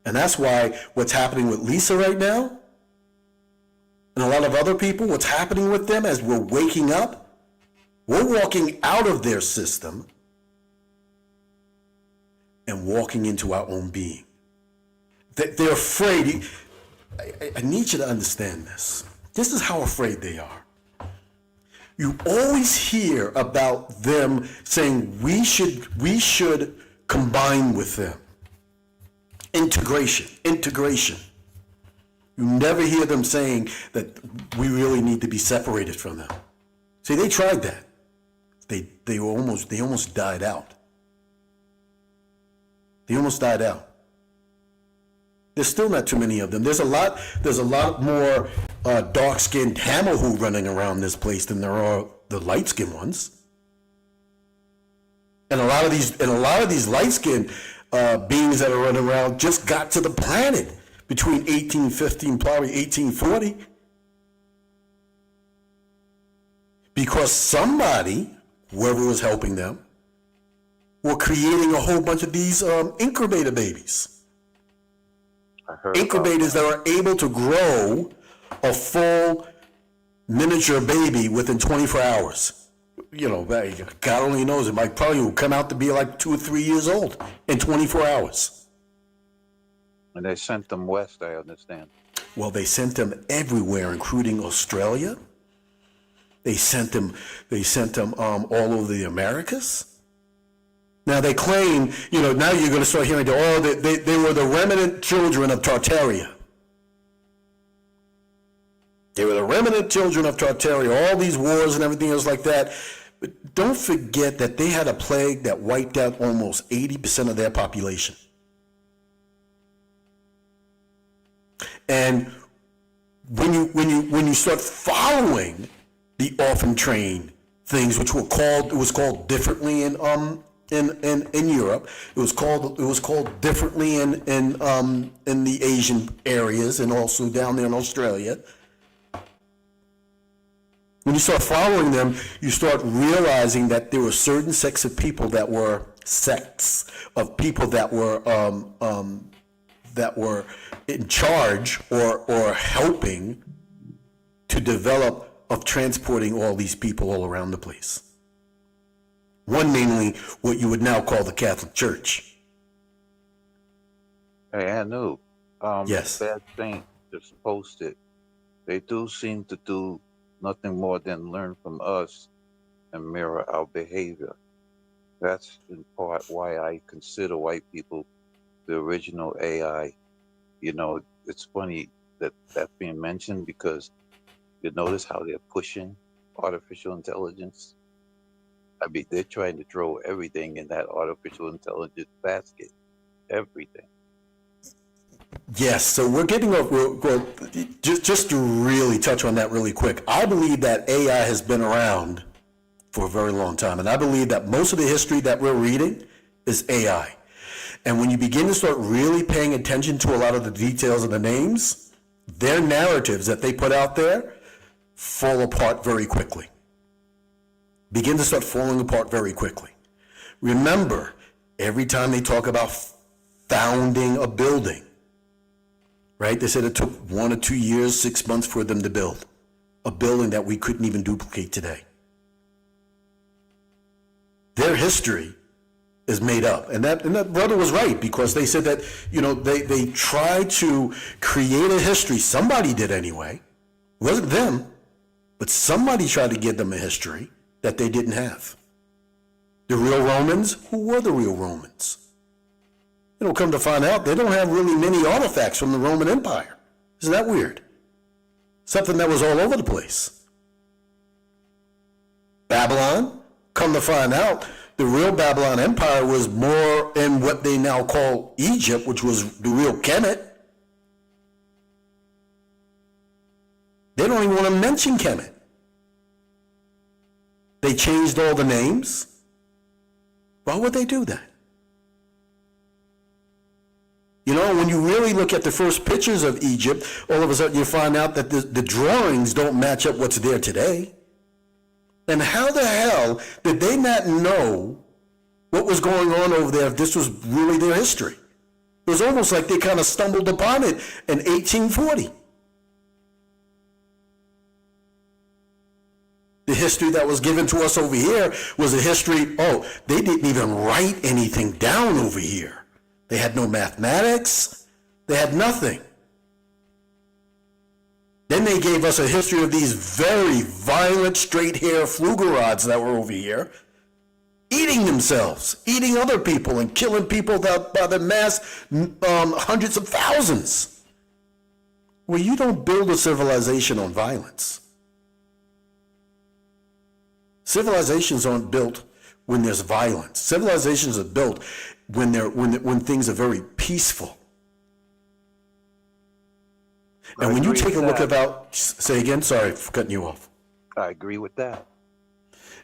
And that's why what's happening with Lisa right now, and a lot of other people, what's happening with them as we're waking up, we're walking out of their system and walking into our own being. They're afraid. I need you to understand this. This is how afraid they are. You always hear about them saying we should combine with them. Integration. You never hear them saying that we really need to be separated from them. See, they tried that. They almost died out. They almost died out. There's still not too many of them. There's a lot more dark-skinned Hamahu running around this place than there are the light-skinned ones. And a lot of these light-skinned beings that are running around just got to the planet between 1850 and probably 1840. Because somebody, whoever was helping them, were creating a whole bunch of these incubator babies. Incubators that are able to grow a full miniature baby within 24 hours. You know, God only knows, it might probably will come out to be like 2 or 3 years old in 24 hours. And they sent them west, I understand. Well, they sent them everywhere, including Australia, They sent them all over the Americas. Now they claim, now you're going to start hearing, they were the remnant children of Tartaria. They were the remnant children of Tartaria, all these wars and everything else like that. But don't forget that they had a plague that wiped out almost 80% of their population. And when you start following the orphan train things, which it was called differently in Europe. It was called differently in the Asian areas and also down there in Australia. When you start following them, you start realizing that there were certain sects of people that were in charge or helping to develop of transporting all these people all around the place. One, mainly what you would now call the Catholic Church. Hey, I know. Yes. Bad Saint just posted. They do seem to do nothing more than learn from us and mirror our behavior. That's in part why I consider white people the original AI. It's funny that that's being mentioned because you notice how they're pushing artificial intelligence. I mean, they're trying to throw everything in that artificial intelligence basket. Everything. Yes, so we're getting just to really touch on that really quick. I believe that AI has been around for a very long time, and I believe that most of the history that we're reading is AI. And when you begin to start really paying attention to a lot of the details of the names, their narratives that they put out there fall apart very quickly. Begin to start falling apart very quickly. Remember, every time they talk about founding a building, right? They said it took 1 or 2 years, 6 months for them to build a building that we couldn't even duplicate today. Their history is made up. And that brother was right, because they said that, they tried to create a history. Somebody did anyway. It wasn't them, but somebody tried to give them a history that they didn't have. The real Romans, who were the real Romans? Come to find out, they don't have really many artifacts from the Roman Empire. Isn't that weird? Something that was all over the place. Babylon, come to find out, the real Babylon Empire was more in what they now call Egypt, which was the real Kemet. They don't even want to mention Kemet. They changed all the names. Why would they do that? When you really look at the first pictures of Egypt, all of a sudden you find out that the drawings don't match up what's there today. And how the hell did they not know what was going on over there if this was really their history? It was almost like they kind of stumbled upon it in 1840. The history that was given to us over here was a history, they didn't even write anything down over here. They had no mathematics. They had nothing. Then they gave us a history of these very violent straight-hair Flugerods that were over here, eating themselves, eating other people, and killing people by the mass, hundreds of thousands. Well, you don't build a civilization on violence. Civilizations aren't built when there's violence. Civilizations are built when things are very peaceful. And when you take a look say again, sorry for cutting you off. I agree with that.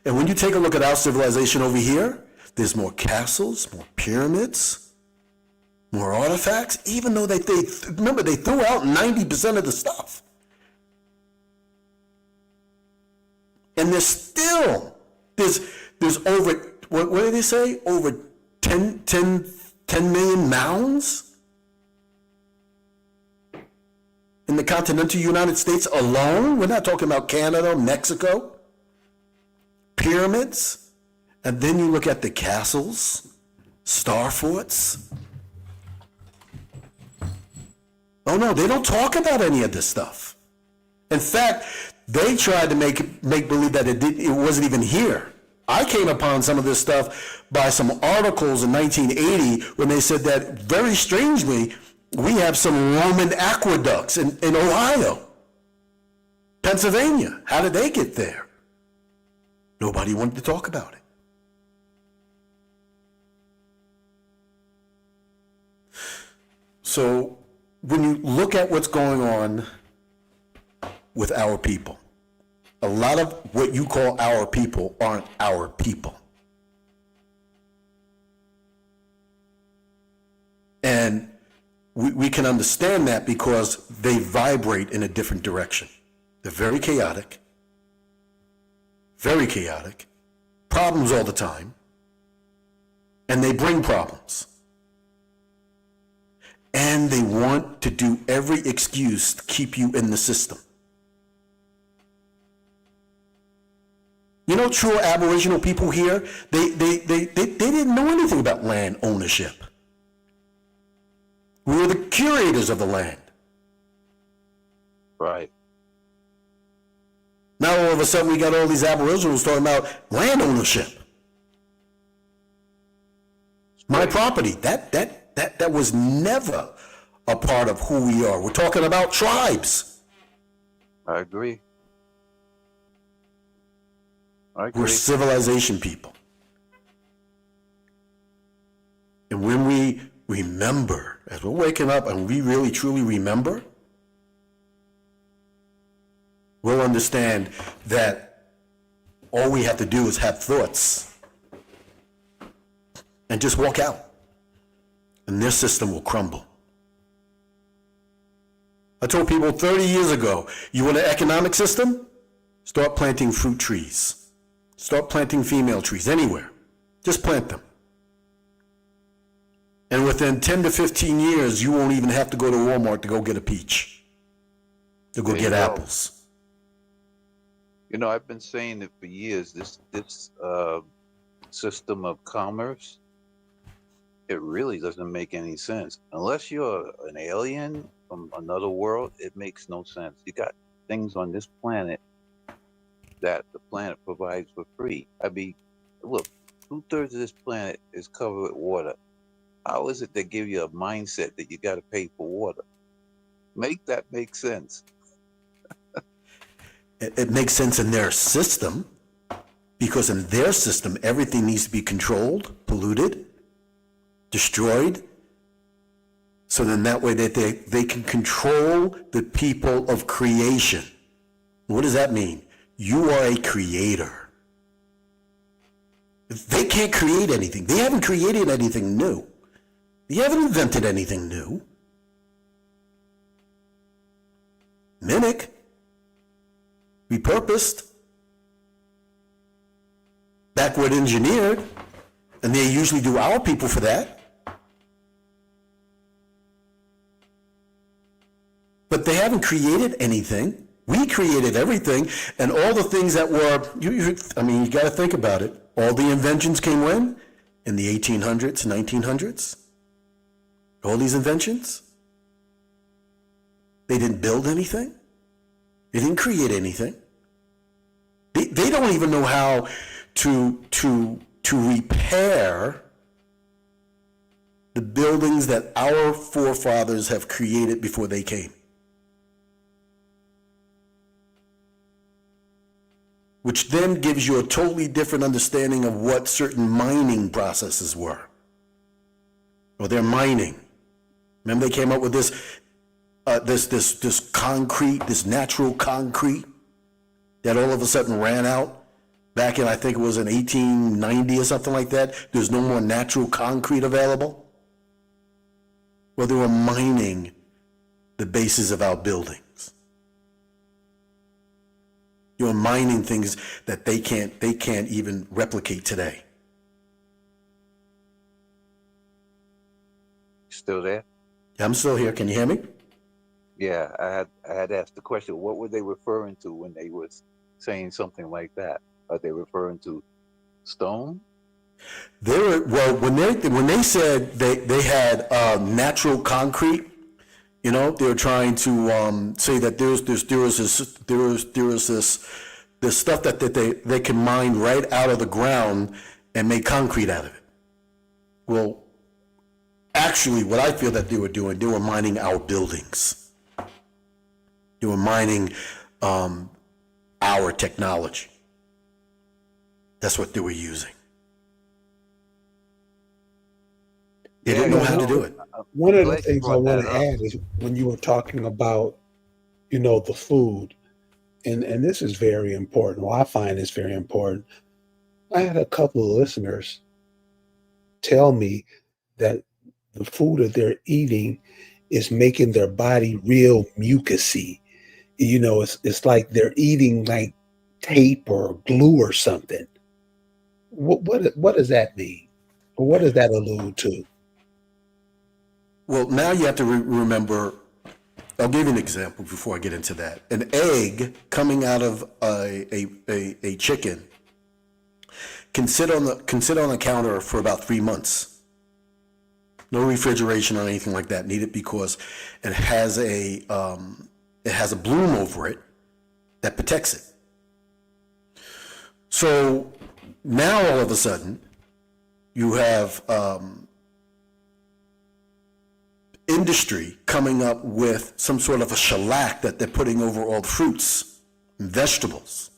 And when you take a look at our civilization over here, there's more castles, more pyramids, more artifacts, even though they remember, they threw out 90% of the stuff. And there's over, what did they say? Over 10 million mounds in the continental United States alone. We're not talking about Canada, Mexico. Pyramids. And then you look at the castles, star forts. Oh no, they don't talk about any of this stuff. In fact, They tried to make believe that it wasn't even here. I came upon some of this stuff by some articles in 1980 when they said that, very strangely, we have some Roman aqueducts in Ohio, Pennsylvania. How did they get there? Nobody wanted to talk about it. So when you look at what's going on with our people, a lot of what you call our people aren't our people. And we can understand that because they vibrate in a different direction. They're very chaotic, problems all the time, and they bring problems. And they want to do every excuse to keep you in the system. You know, true Aboriginal people here, they didn't know anything about land ownership. We were the curators of the land. Right. Now all of a sudden we got all these Aboriginals talking about land ownership. My property, that was never a part of who we are. We're talking about tribes. I agree. We're civilization people. And when we remember, as we're waking up and we really truly remember, we'll understand that all we have to do is have thoughts and just walk out, and their system will crumble. I told people 30 years ago, you want an economic system? Start planting fruit trees. Start planting female trees anywhere. Just plant them. And within 10 to 15 years, you won't even have to go to Walmart to go get a peach, to go get apples. You know, I've been saying it for years, this system of commerce, it really doesn't make any sense. Unless you're an alien from another world, it makes no sense. You got things on this planet that the planet provides for free. I mean, look, 2/3 of this planet is covered with water. How is it they give you a mindset that you got to pay for water? Make that make sense. It makes sense in their system, because in their system, everything needs to be controlled, polluted, destroyed, so then that way that they can control the people of creation. What does that mean? You are a creator. They can't create anything. They haven't created anything new. They haven't invented anything new. Mimic, repurposed, backward engineered, and they usually do our people for that. But they haven't created anything. We created everything, and all the things that were, you got to think about it. All the inventions came when? In the 1800s, 1900s. All these inventions. They didn't build anything. They didn't create anything. They don't even know how to repair the buildings that our forefathers have created before they came. Which then gives you a totally different understanding of what certain mining processes were. Well, they're mining. Remember they came up with this concrete, this natural concrete that all of a sudden ran out back in, I think it was in 1890 or something like that. There's no more natural concrete available. Well, they were mining the bases of our buildings. You're mining things that they can't even replicate today. Still there? Yeah, I'm still here. Can you hear me? Yeah, I had asked the question, what were they referring to when they were saying something like that? Are they referring to stone? They were, well, when they said they had natural concrete, You know, they were trying to say that there was this stuff that they can mine right out of the ground and make concrete out of it. Well, actually, what I feel that they were doing, they were mining our buildings. They were mining our technology. That's what they were using. They didn't know how to do it. One of the Glad you things I brought want that to up. add is when you were talking about, the food, and this is very important. Well, I find this very important. I had a couple of listeners tell me that the food that they're eating is making their body real mucusy. It's like they're eating like tape or glue or something. What does that mean? Or what does that allude to? Well, now you have to remember, I'll give you an example before I get into that. An egg coming out of a chicken can sit on the counter for about 3 months. No refrigeration or anything like that needed because it has a bloom over it that protects it. So now all of a sudden you have industry coming up with some sort of a shellac that they're putting over all the fruits and vegetables.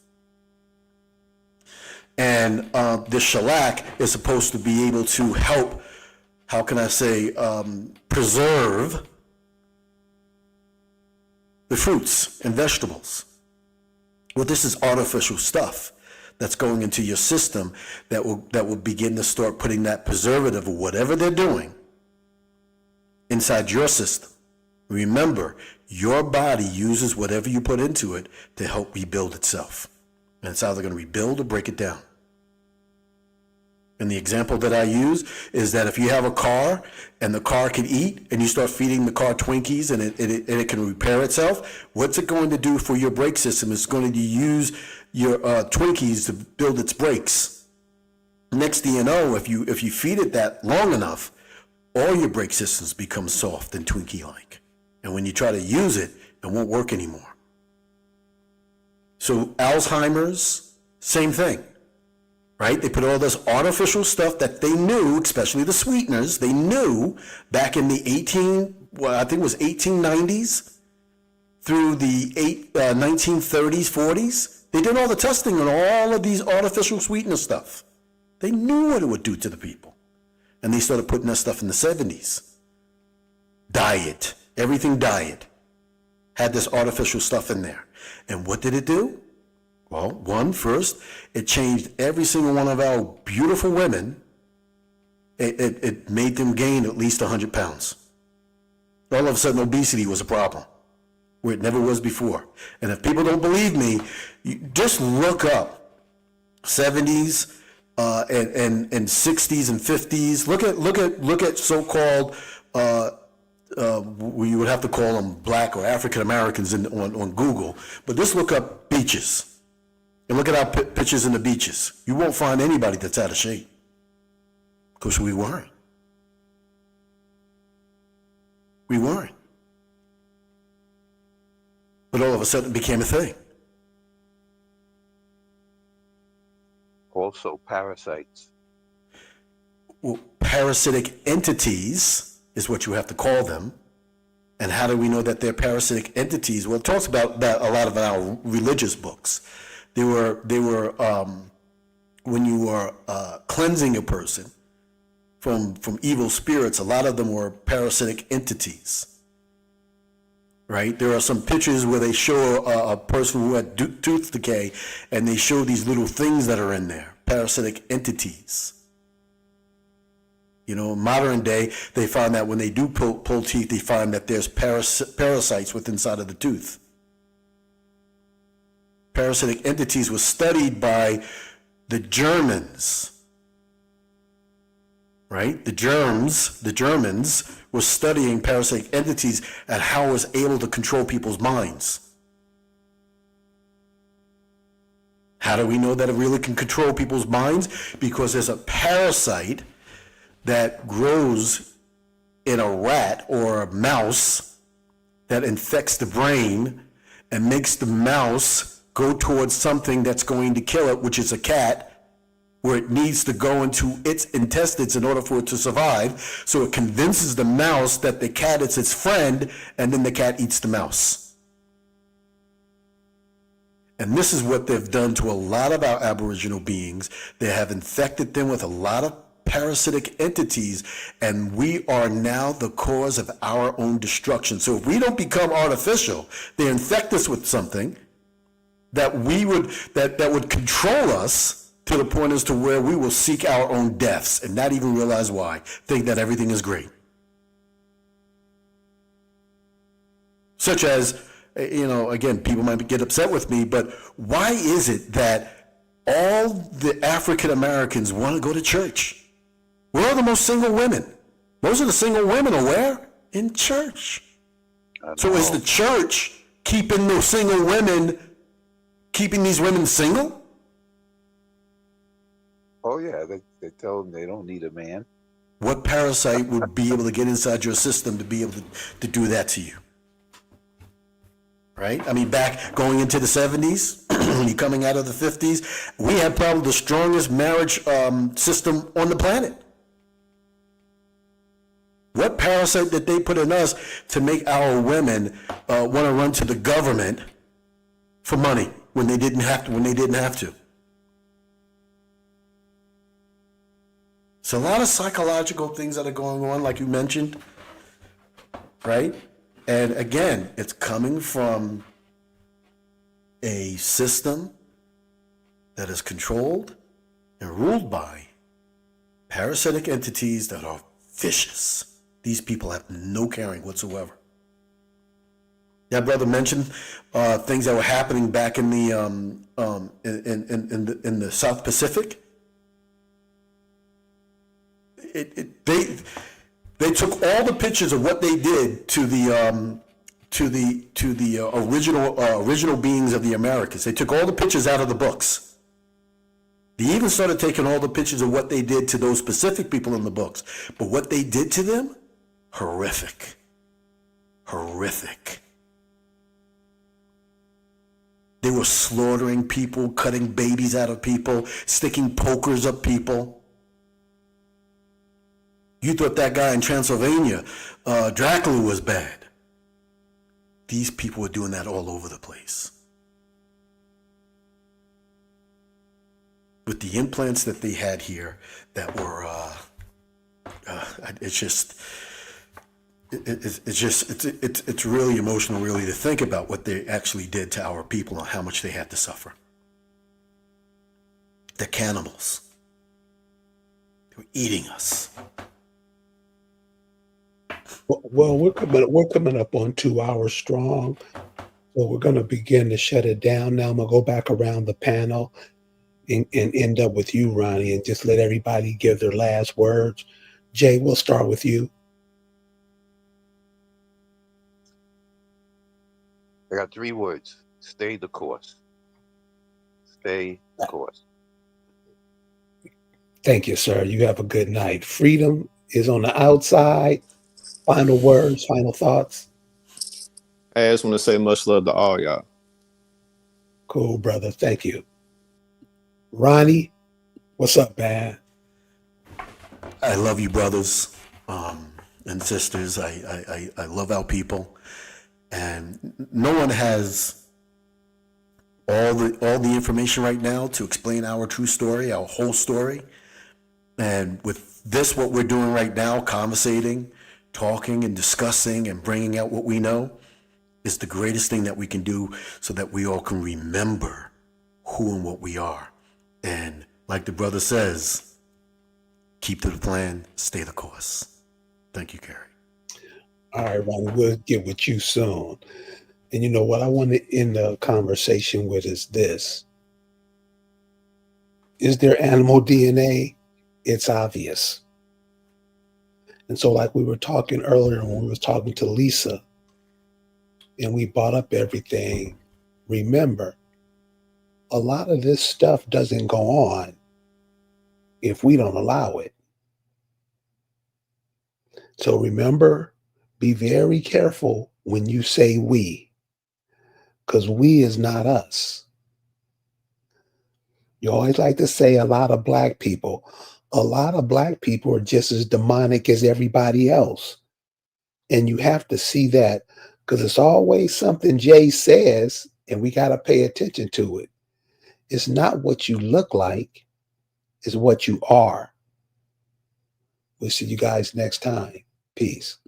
And this shellac is supposed to be able to help, how can I say, preserve the fruits and vegetables. Well, this is artificial stuff that's going into your system that will begin to start putting that preservative or whatever they're doing inside your system. Remember, your body uses whatever you put into it to help rebuild itself. And it's either going to rebuild or break it down. And the example that I use is that if you have a car and the car can eat and you start feeding the car Twinkies and it can repair itself, what's it going to do for your brake system? It's going to use your Twinkies to build its brakes. Next thing you know, if you feed it that long enough, all your brake systems become soft and Twinkie-like. And when you try to use it, it won't work anymore. So Alzheimer's, same thing, right? They put all this artificial stuff that they knew, especially the sweeteners, they knew back in the 1890s through the 1930s, 40s. They did all the testing on all of these artificial sweetener stuff. They knew what it would do to the people. And they started putting that stuff in the 70s. Diet, everything diet, had this artificial stuff in there. And what did it do? Well, first, it changed every single one of our beautiful women. It made them gain at least 100 pounds. All of a sudden, obesity was a problem, where it never was before. And if people don't believe me, just look up 70s and 60s and 50s. Look at so-called we would have to call them black or African Americans on Google. But just look up beaches and look at our pictures in the beaches. You won't find anybody that's out of shape, because we weren't. We weren't. But all of a sudden it became a thing. Also, parasites. Well, parasitic entities is what you have to call them. And how do we know that they're parasitic entities? Well, it talks about that a lot of our religious books. They were when you are cleansing a person from evil spirits, a lot of them were parasitic entities. Right? There are some pictures where they show a person who had tooth decay, and they show these little things that are in there, parasitic entities. You know, in modern day, they find that when they do pull teeth, they find that there's parasites within inside of the tooth. Parasitic entities were studied by the Germans, right? The Germans were studying parasitic entities and how it was able to control people's minds. How do we know that it really can control people's minds? Because there's a parasite that grows in a rat or a mouse that infects the brain and makes the mouse go towards something that's going to kill it, which is a cat, where it needs to go into its intestines in order for it to survive. So it convinces the mouse that the cat is its friend, and then the cat eats the mouse. And this is what they've done to a lot of our Aboriginal beings. They have infected them with a lot of parasitic entities, and we are now the cause of our own destruction. So if we don't become artificial, they infect us with something that would control us to the point as to where we will seek our own deaths and not even realize why, think that everything is great. Such as, again, people might get upset with me, but why is it that all the African Americans want to go to church? Where are the most single women? Most of the single women are where? In church. So is the church keeping those single women, keeping these women single? Oh yeah, they tell them they don't need a man. What parasite would be able to get inside your system to be able to do that to you? Right? I mean, back going into the 70s, when you're coming out of the 50s, we had probably the strongest marriage system on the planet. What parasite did they put in us to make our women want to run to the government for money when they didn't have to? So a lot of psychological things that are going on, like you mentioned, right? And again, it's coming from a system that is controlled and ruled by parasitic entities that are vicious. These people have no caring whatsoever. That brother mentioned things that were happening back in the in the South Pacific. They took all the pictures of what they did to the original beings of the Americas. They took all the pictures out of the books. They even started taking all the pictures of what they did to those specific people in the books. But what they did to them, horrific. Horrific. They were slaughtering people, cutting babies out of people, sticking pokers up people. You thought that guy in Transylvania, Dracula, was bad. These people were doing that all over the place. With the implants that they had here that were, it's really emotional, really, to think about what they actually did to our people and how much they had to suffer. They're cannibals. They were eating us. Well, we're coming up on 2 hours strong, so we're going to begin to shut it down. Now I'm going to go back around the panel and end up with you, Ronnie, and just let everybody give their last words. Jay, we'll start with you. I got 3 words. Stay the course. Stay the course. Thank you, sir. You have a good night. Freedom is on the outside. Final words, final thoughts. I just want to say much love to all y'all. Cool, brother. Thank you. Ronnie, what's up, man? I love you, brothers and sisters. I love our people, and no one has all the information right now to explain our true story, our whole story. And with this, what we're doing right now, conversating, talking and discussing and bringing out what we know, is the greatest thing that we can do so that we all can remember who and what we are. And like the brother says, keep to the plan, stay the course. Thank you, Kerry. All right, Ronnie, we'll get with you soon. And you know what I want to end the conversation with is this. Is there animal DNA? It's obvious. And so like we were talking earlier when we was talking to Lisa and we brought up everything, remember, a lot of this stuff doesn't go on if we don't allow it. So remember, Be very careful when you say we, because we is not us. You always like to say a lot of black people. A lot of black people are just as demonic as everybody else. And you have to see that, because it's always something Jay says, and we got to pay attention to it. It's not what you look like, it's what you are. We'll see you guys next time. Peace.